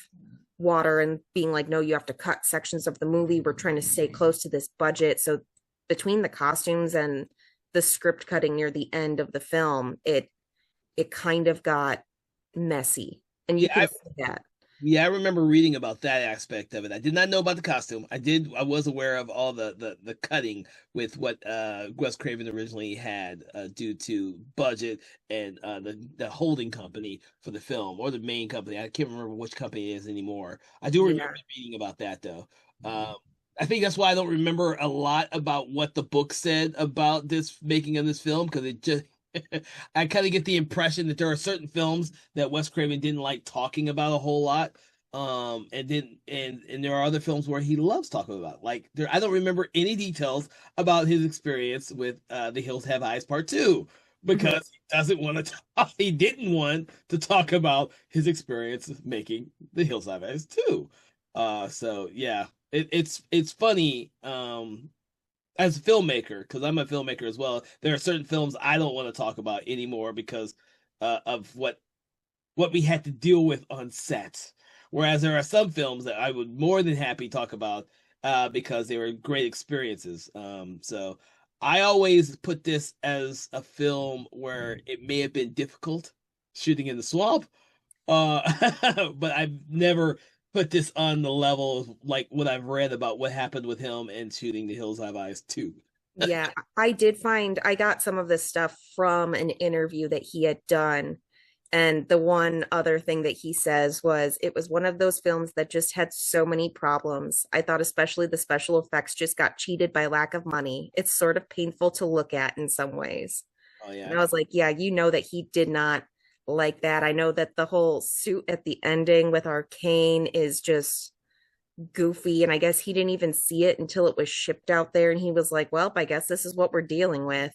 S2: water and being like, no, you have to cut sections of the movie. We're trying to stay close to this budget. So between the costumes and the script cutting near the end of the film, it kind of got messy. And you
S1: Yeah,
S2: can see that.
S1: yeah, I remember reading about that aspect of it. I did not know about the costume. I was aware of all the cutting with what Wes Craven originally had due to budget and the holding company for the film or the main company. I can't remember which company it is anymore. I do
S2: Yeah.
S1: remember reading about that though. I think that's why I don't remember a lot about what the book said about this making of this film because it just I kind of get the impression that there are certain films that Wes Craven didn't like talking about a whole lot. And then and there are other films where he loves talking about. Like there I don't remember any details about his experience with The Hills Have Eyes Part 2
S2: Mhm.
S1: because he doesn't want to talk, he didn't want to talk about his experience making The Hills Have Eyes 2. So yeah, it's funny. As a filmmaker, because I'm a filmmaker as well, there are certain films I don't want to talk about anymore because of what we had to deal with on set. Whereas there are some films that I would more than happy talk about because they were great experiences. So I always put this as a film where it may have been difficult shooting in the swamp, but I've never put this on the level of like what I've read about what happened with him and shooting The Hills Have Eyes 2.
S2: Yeah, I did find I got some of this stuff from an interview that he had done. And the one other thing that he says was it was one of those films that just had so many problems. I thought especially the special effects just got cheated by lack of money. It's sort of painful to look at in some ways.
S1: Oh
S2: And
S1: yeah.
S2: I was like, yeah, you know that he did not like that. I know that the whole suit at the ending with Arcane is just goofy. And I guess he didn't even see it until it was shipped out there. And he was like, well, I guess this is what we're dealing with.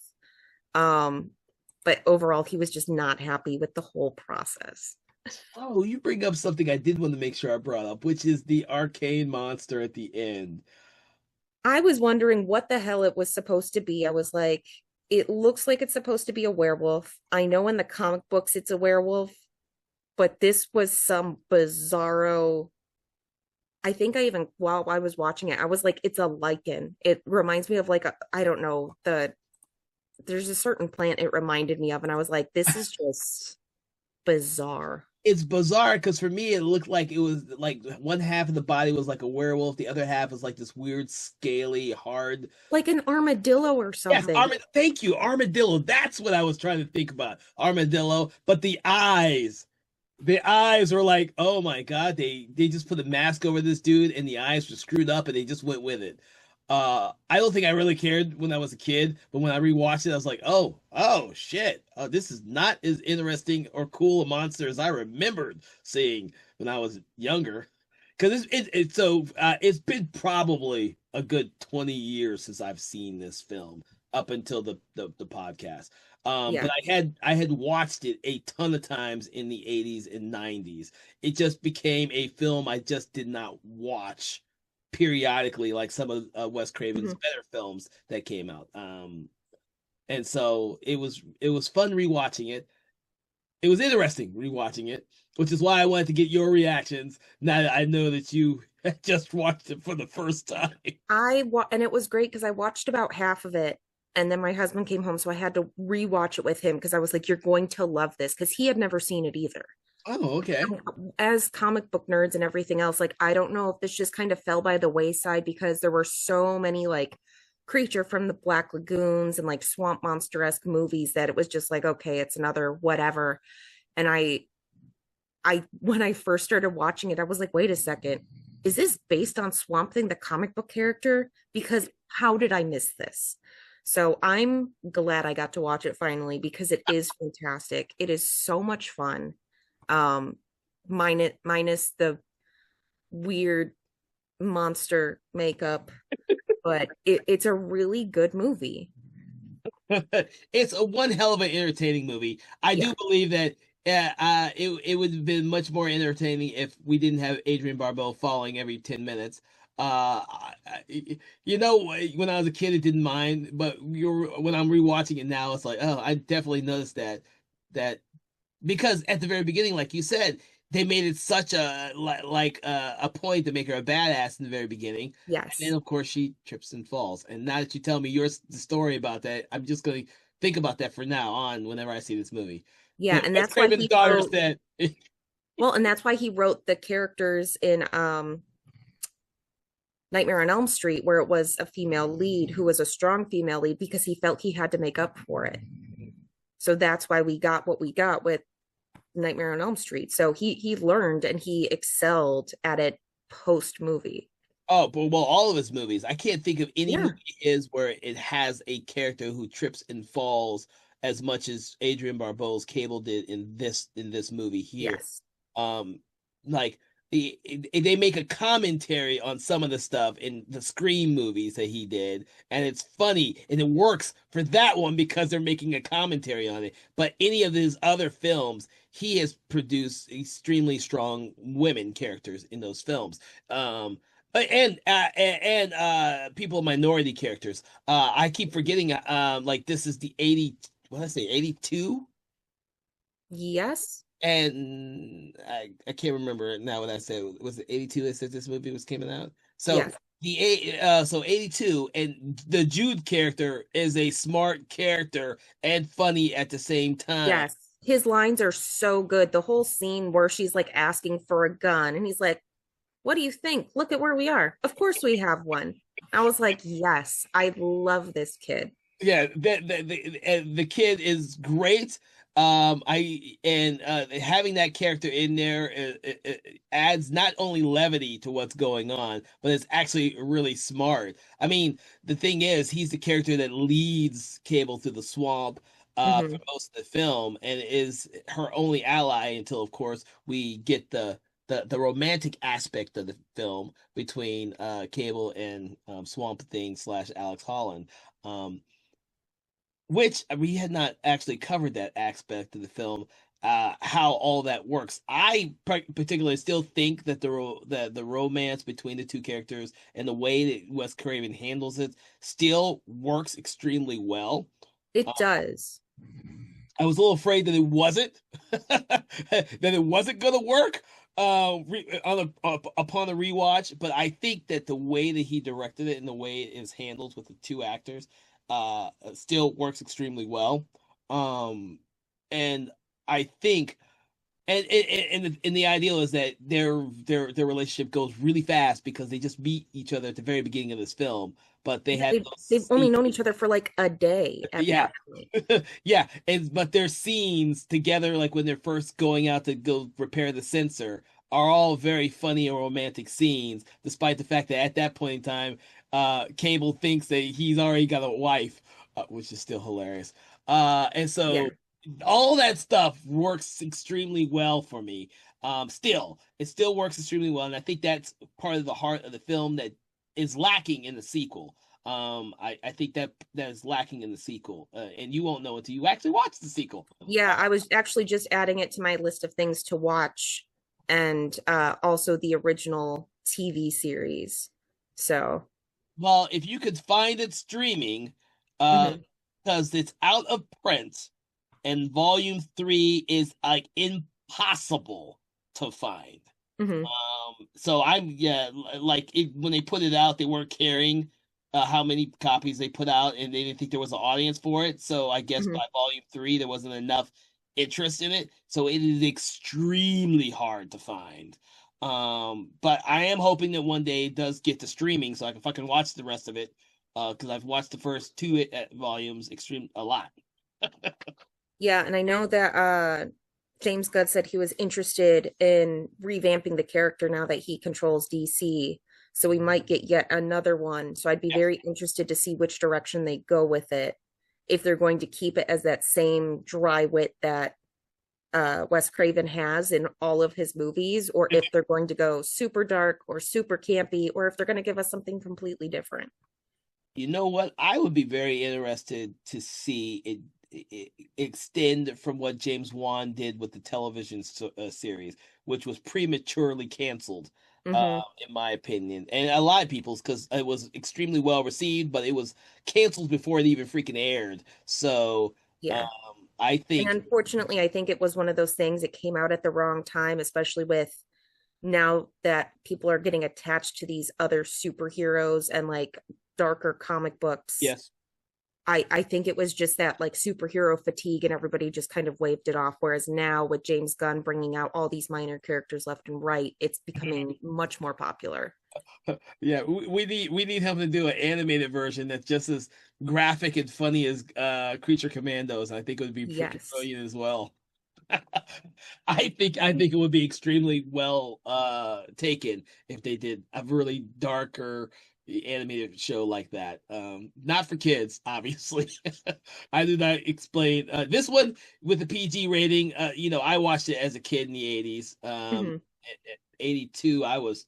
S2: Um, but overall, he was just not happy with the whole process.
S1: Oh, you bring up something I did want to make sure I brought up, which is the arcane monster at the end.
S2: I was wondering what the hell it was supposed to be. I was like, it looks like it's supposed to be a werewolf. I know in the comic books it's a werewolf, but this was some bizarro. I think I even, while I was watching it, I was like, it's a lichen. It reminds me of like a, I don't know, there's a certain plant it reminded me of, and I was like, this is just bizarre.
S1: It's bizarre because for me it looked like it was like one half of the body was like a werewolf, the other half was like this weird, scaly, hard.
S2: Like an armadillo or
S1: Yes,
S2: something.
S1: thank you, armadillo. That's what I was trying to think about. Armadillo, but the eyes were like, oh my god, they just put a mask over this dude and the eyes were screwed up and they just went with it. I don't think I really cared when I was a kid, but when I rewatched it, I was like, oh shit. This is not as interesting or cool a monster as I remembered seeing when I was younger. Because it's been probably a good 20 years since I've seen this film up until the podcast.
S2: Yeah.
S1: But I had watched it a ton of times in the 80s and 90s. It just became a film I just did not watch periodically like some of Wes Craven's
S2: Mhm.
S1: better films that came out. And so it was fun rewatching it. It was interesting rewatching it, which is why I wanted to get your reactions now that I know that you just watched it for the first time.
S2: And it was great because I watched about half of it, and then my husband came home, so I had to rewatch it with him because I was like, "You're going to love this," because he had never seen it either.
S1: Oh, okay.
S2: As comic book nerds and everything else, like I don't know if this just kind of fell by the wayside because there were so many like creature from the Black Lagoons and like swamp monster-esque movies that it was just like, okay, it's another whatever. And I when I first started watching it, I was like, wait a second, is this based on Swamp Thing, the comic book character? Because how did I miss this? So I'm glad I got to watch it finally because it is fantastic. It is so much fun. Um, minus the weird monster makeup, but it's a really good movie.
S1: It's a one hell of an entertaining movie. I
S2: Yeah.
S1: do believe that it would have been much more entertaining if we didn't have Adrian Barbeau falling every 10 minutes. When I was a kid, it didn't mind, but when I'm rewatching it now, it's like, oh, I definitely noticed that because at the very beginning, like you said, they made it such a point to make her a badass in the very beginning, and then
S2: Yes.
S1: of course she trips and falls. And now that you tell me your the story about that, I'm just going to think about that from now on whenever I see this movie.
S2: Yeah, and
S1: Wes
S2: that's why
S1: Craven's
S2: he
S1: daughter
S2: wrote
S1: said,
S2: well, and that's why he wrote the characters in Nightmare on Elm Street, where it was a female lead who was a strong female lead because he felt he had to make up for it. So that's why we got what we got with Nightmare on Elm Street. So he learned and he excelled at it post movie.
S1: "Oh, but well, all of his movies. I can't think of any
S2: Yeah.
S1: movie is where it has a character who trips and falls as much as Adrian Barbeau's Cable did in this movie here.
S2: Yes.
S1: Um, like they make a commentary on some of the stuff in the Scream movies that he did, and it's funny and it works for that one because they're making a commentary on it. But any of his other films, he has produced extremely strong women characters in those films. And people minority characters. I keep forgetting. Like this is the 80. What did I say? 82.
S2: Yes.
S1: And I can't remember now what I said. Was it 82 that said this movie was coming out? So
S2: Yes.
S1: so 82, and the Jude character is a smart character and funny at the same time.
S2: Yes. His lines are so good. The whole scene where she's like asking for a gun and he's like, "What do you think? Look at where we are. Of course we have one." I was like, "Yes, I love this kid."
S1: Yeah, the kid is great. I and having that character in there adds not only levity to what's going on, but it's actually really smart. I mean, the thing is, he's the character that leads Cable through the swamp for
S2: Hmm.
S1: most of the film, and is her only ally until, of course, we get the romantic aspect of the film between Cable and Swamp Thing slash Alex Holland. Um, which we had not actually covered that aspect of the film, how all that works. I particularly still think that the romance between the two characters and the way that Wes Craven handles it still works extremely well.
S2: It
S1: Uh,
S2: does.
S1: I was a little afraid that it wasn't that it wasn't gonna work upon the rewatch, but I think that the way that he directed it and the way it is handled with the two actors still works extremely well. Um and I think and the ideal is that their relationship goes really fast because they just meet each other at the very beginning of this film, but they
S2: Yeah,
S1: had
S2: they've
S1: those
S2: only known each other for like a day at
S1: yeah.
S2: that point.
S1: Yeah, and but their scenes together, like when they're first going out to go repair the sensor, are all very funny and romantic scenes, despite the fact that at that point in time, Cable thinks that he's already got a wife, which is still hilarious. And
S2: Yeah.
S1: so all that stuff works extremely well for me. It still works extremely well, and I think that's part of the heart of the film that is lacking in the sequel. I think that is lacking in the sequel, and you won't know until you actually watch the sequel.
S2: Yeah, I was actually just adding it to my list of things to watch and also the original TV series. So,
S1: Well, if you could find it streaming,
S2: mhm,
S1: because it's out of print, and volume 3 is like impossible to find.
S2: mhm,
S1: So I'm yeah, like when they put it out, they weren't caring how many copies they put out, and they didn't think there was an audience for it. So I guess by
S2: mhm.
S1: volume 3, there wasn't enough interest in it. So it is extremely hard to find. But I am hoping that one day it does get to streaming, so I can fucking watch the rest of it. Because I've watched the first two volumes extreme a lot.
S2: Yeah, and I know that James Gunn said he was interested in revamping the character now that he controls DC. So we might get yet another one. So I'd be
S1: Yes.
S2: very interested to see which direction they go with it. If they're going to keep it as that same dry wit that Wes Craven has in all of his movies, or if they're going to go super dark or super campy, or if they're going to give us something completely different.
S1: You know what? I would be very interested to see it extend from what James Wan did with the television series, which was prematurely canceled, uh,
S2: Hmm.
S1: in my opinion, and a lot of people's because it was extremely well received, but it was canceled before it even freaking aired. So,
S2: Yeah.
S1: I
S2: And
S1: think
S2: unfortunately, I think it was one of those things, it came out at the wrong time, especially with now that people are getting attached to these other superheroes and like darker comic books.
S1: yes.
S2: I think it was just that like superhero fatigue and everybody just kind of waved it off. Whereas now with James Gunn bringing out all these minor characters left and right, it's becoming much more popular.
S1: Yeah, we need him to do an animated version that's just as graphic and funny as Creature Commandos. I think it would be freaking
S2: Yes.
S1: brilliant as well. I think it would be extremely well taken if they did a really darker animated show like that. Not for kids, obviously. I did not explain this one with the PG rating. I watched it as a kid in the 80s.
S2: Hmm.
S1: '82. I was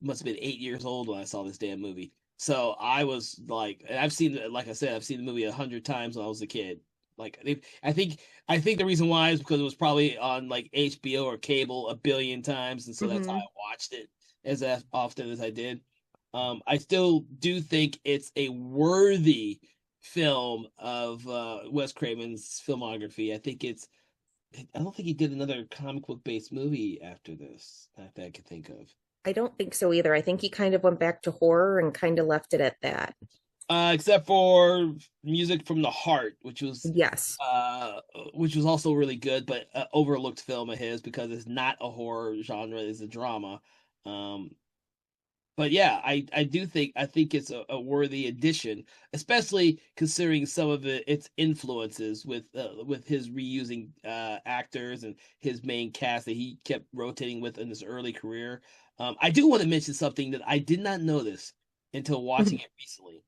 S1: must have been 8 years old when I saw this damn movie. So I was like, and I've seen it. Like I said, I've seen the movie 100 times when I was a kid. Like I think the reason why is because it was probably on like HBO or cable a billion times, and so that's how
S2: Hmm.
S1: I watched it as often as I did. I still do think it's a worthy film of Wes Craven's filmography. I don't think he did another comic book based movie after this that I could think of.
S2: I don't think so either. I think he kind of went back to horror and kind of left it at that.
S1: Except for Music from the Heart,
S2: Yes.
S1: uh, which was also really good, but overlooked film of his because it's not a horror genre; it's a drama. Um, but yeah, I think it's a worthy addition, especially considering some of its influences with his reusing actors and his main cast that he kept rotating with in his early career. I do want to mention something that I did not notice until watching it recently,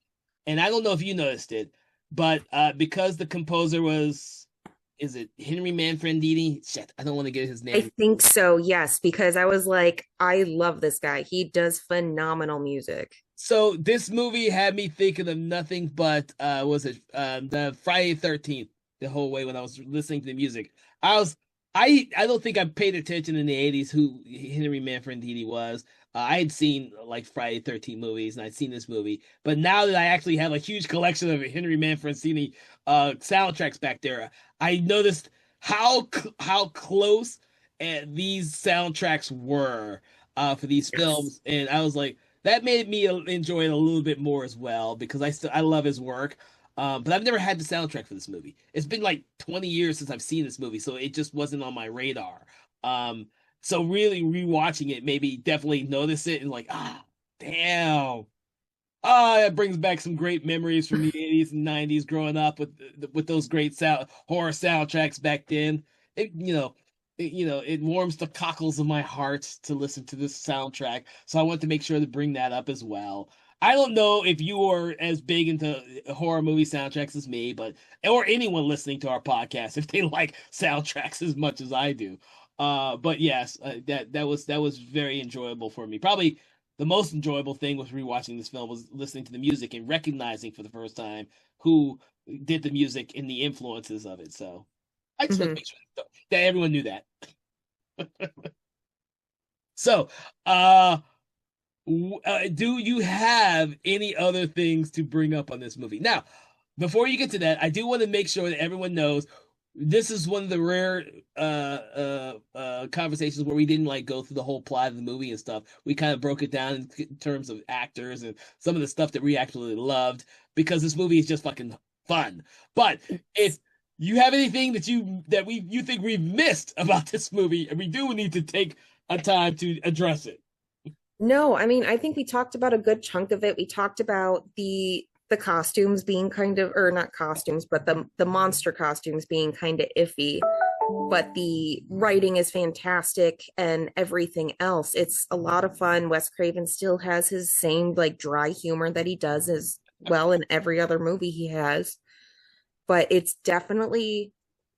S1: and I don't know if you noticed it, but because the composer was, is it Henry Manfredini? Shit, I don't want to get his
S2: I
S1: name.
S2: think so, yes, because I was like, I love this guy. He does phenomenal music.
S1: So this movie had me thinking of nothing but was it the Friday 13th the whole way when I was listening to the music. I was I don't think I paid attention in the 80s who Henry Manfredini was. I had seen like Friday 13 movies and I'd seen this movie, but now that I actually have a huge collection of Henry Manfredini soundtracks back there, I noticed how close these soundtracks were for these
S2: Yes.
S1: films, and I was like that made me enjoy it a little bit more as well because I love his work. But I've never had the soundtrack for this movie. It's been like 20 years since I've seen this movie, so it just wasn't on my radar. Um, so really rewatching it maybe definitely notice it and like, damn. That brings back some great memories from the 80s and 90s growing up with those great horror soundtracks back then. It it warms the cockles of my heart to listen to this soundtrack. So I want to make sure to bring that up as well. I don't know if you are as big into horror movie soundtracks as me, but or anyone listening to our podcast if they like soundtracks as much as I do. But yes, that was very enjoyable for me. Probably the most enjoyable thing was rewatching this film was listening to the music and recognizing for the first time who did the music and the influences of it. So I just want to
S2: Hmm.
S1: make sure that everyone knew that. So, uh, do you have any other things to bring up on this movie? Now, before you get to that, I do want to make sure that everyone knows this is one of the rare conversations where we didn't like go through the whole plot of the movie and stuff. We kind of broke it down in terms of actors and some of the stuff that we actually loved because this movie is just fucking fun. But if you have anything you think we've missed about this movie, and we do need to take a time to address it.
S2: No, I mean, I think we talked about a good chunk of it. We talked about the costumes being kind of, or not costumes, but the monster costumes being kind of iffy. But the writing is fantastic and everything else. It's a lot of fun. Wes Craven still has his same like dry humor that he does as well in every other movie he has. But it's definitely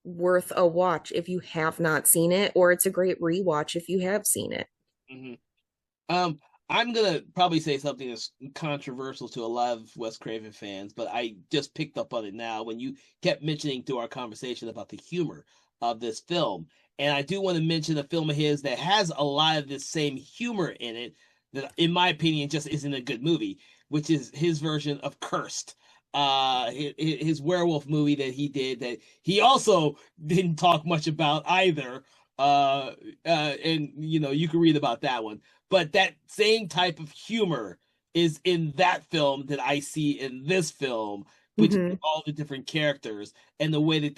S2: worth a watch if you have not seen it, or it's a great rewatch if you have seen it.
S1: Mhm. Um, I'm gonna probably say something that's controversial to a lot of Wes Craven fans, but I just picked up on it now when you kept mentioning through our conversation about the humor of this film. And I do want to mention a film of his that has a lot of this same humor in it that, in my opinion, just isn't a good movie, which is his version of Cursed. His werewolf movie that he did that he also didn't talk much about either. And you can read about that one, but that same type of humor is in that film that I see in this film, which is
S2: Hmm.
S1: all the different characters and the way that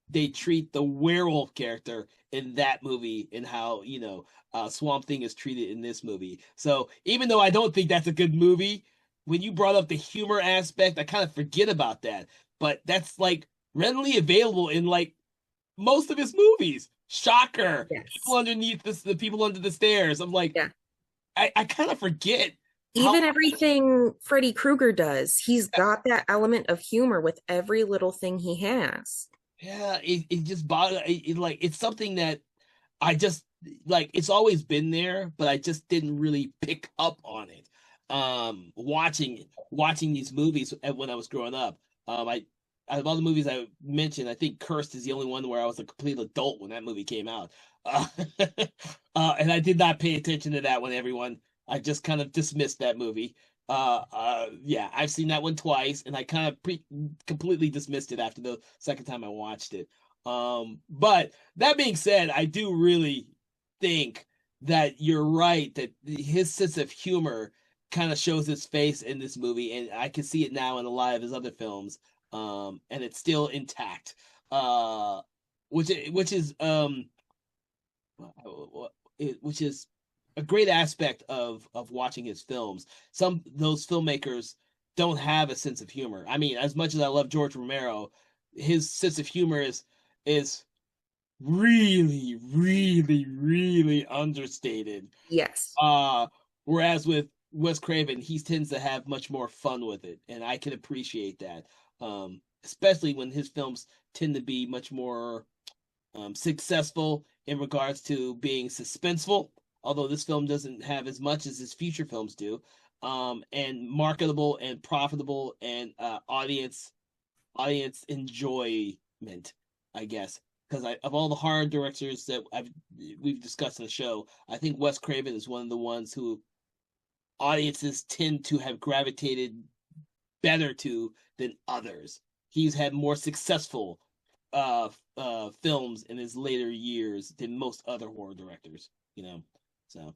S1: they treat the werewolf character in that movie and how Swamp Thing is treated in this movie. So even though I don't think that's a good movie, when you brought up the humor aspect, I kind of forget about that. But that's like readily available in like most of his movies. Shocker. People
S2: Yes.
S1: underneath this, the people under the stairs. I'm like,
S2: Yeah.
S1: I kind of forget how,
S2: Even everything Freddy Krueger does, he's got that element of humor with every little thing he has.
S1: yeah, it just bothers, like, it's something that I just like it's always been there, but I just didn't really pick up on it. Watching these movies when I was growing up. I Out of all the movies I mentioned, I think Cursed is the only one where I was a complete adult when that movie came out. Uh, and I did not pay attention to that one, everyone. I just kind of dismissed that movie. Yeah, I've seen that one twice, and I kind of completely dismissed it after the second time I watched it. But that being said, I do really think that you're right that his sense of humor kind of shows his face in this movie, and I can see it now in a lot of his other films. And it's still intact. Which is which is a great aspect of watching his films. Some those filmmakers don't have a sense of humor. I mean, as much as I love George Romero, his sense of humor is really, really, really understated.
S2: Yes.
S1: Uh, Whereas with Wes Craven, he tends to have much more fun with it, and I can appreciate that. Especially when his films tend to be much more successful in regards to being suspenseful, although this film doesn't have as much as his future films do, and marketable and profitable and audience enjoyment, I guess. Because of all the horror directors that we've discussed in the show, I think Wes Craven is one of the ones who audiences tend to have gravitated better to than others. He's had more successful films in his later years than most other horror directors, you know. So,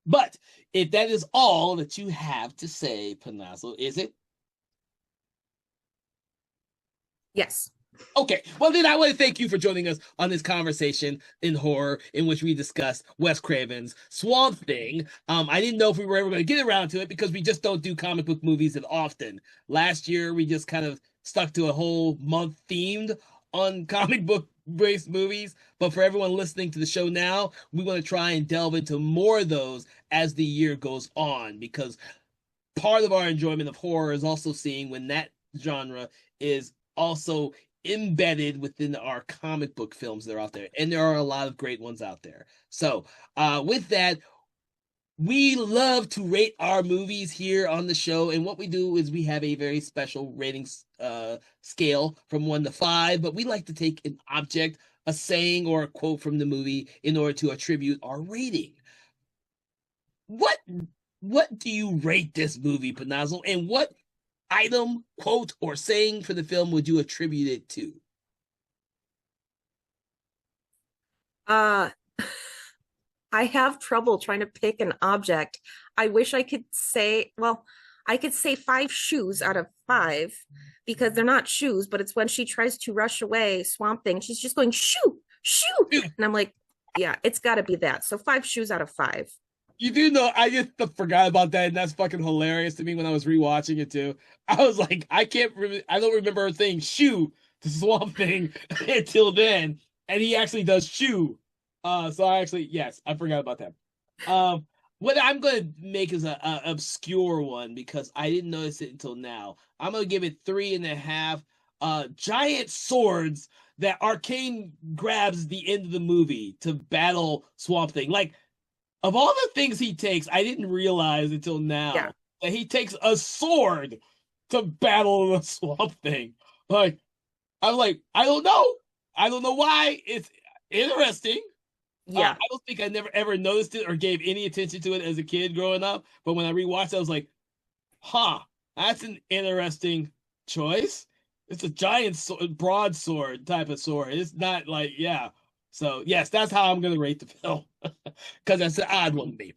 S1: but if that is all that you have to say, Panazzo, is it?
S2: Yes.
S1: Okay, well then I want to thank you for joining us on this conversation in horror in which we discussed Wes Craven's Swamp Thing. I didn't know if we were ever going to get around to it because we just don't do comic book movies that often. Last year we just kind of stuck to a whole month themed on comic book based movies, but for everyone listening to the show now, we want to try and delve into more of those as the year goes on because part of our enjoyment of horror is also seeing when that genre is also embedded within our comic book films that are out there. And there are a lot of great ones out there. So, with that, we love to rate our movies here on the show. And what we do is we have a very special ratings scale from 1 to 5, but we like to take an object, a saying, or a quote from the movie in order to attribute our rating. What do you rate this movie, Panazzo? And what item, quote, or saying for the film would you attribute it to?
S2: Uh I have trouble trying to pick an object. I wish I could say, well, I could say 5 shoes out of 5 because they're not shoes, but it's when she tries to rush away, Swamp Thing. She's just going, shoo, shoo. And I'm like, yeah, it's got to be that. So 5 shoes out of 5.
S1: You do know, I just forgot about that, and that's fucking hilarious to me when I was rewatching it too. I was like, I don't remember her saying shoe to Swamp Thing until then, and he actually does shoe. So yes, I forgot about that. What I'm gonna make is a obscure one because I didn't notice it until now. I'm gonna give it 3.5 giant swords that Arcane grabs the end of the movie to battle Swamp Thing. Like, of all the things he takes, I didn't realize until now that he takes a sword to battle the Swamp Thing. Like, I'm like, I don't know. I don't know why. It's interesting.
S2: Yeah.
S1: I don't think I never ever noticed it or gave any attention to it as a kid growing up. But when I rewatched it, I was like, huh, that's an interesting choice. It's a giant broadsword type of sword. It's not like, yeah. So, yes, that's how I'm going to rate the film because that's an odd one to me.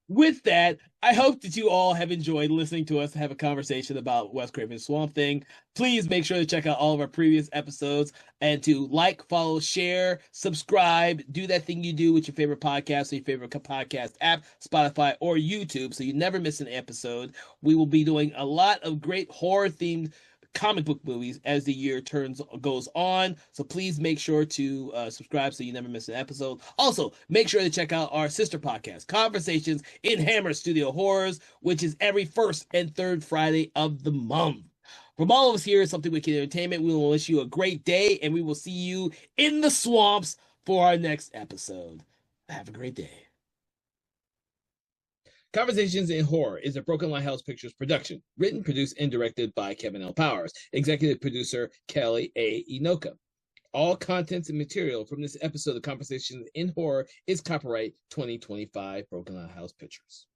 S1: With that, I hope that you all have enjoyed listening to us have a conversation about Wes Craven's Swamp Thing. Please make sure to check out all of our previous episodes and to like, follow, share, subscribe, do that thing you do with your favorite podcast or your favorite podcast app, Spotify or YouTube, so you never miss an episode. We will be doing a lot of great horror-themed comic book movies as the year goes on, so please make sure to subscribe so you never miss an episode. Also, make sure to check out our sister podcast, Conversations in Hammer Studio Horrors, which is every first and third Friday of the month. From all of us here at Something Wicked Entertainment, we will wish you a great day, and we will see you in the swamps for our next episode. Have a great day. Conversations in Horror is a Broken Lighthouse Pictures production, written, produced, and directed by Kevin L. Powers, executive producer Kelly A. Inoka. All contents and material from this episode of Conversations in Horror is copyright 2025 Broken Lighthouse Pictures.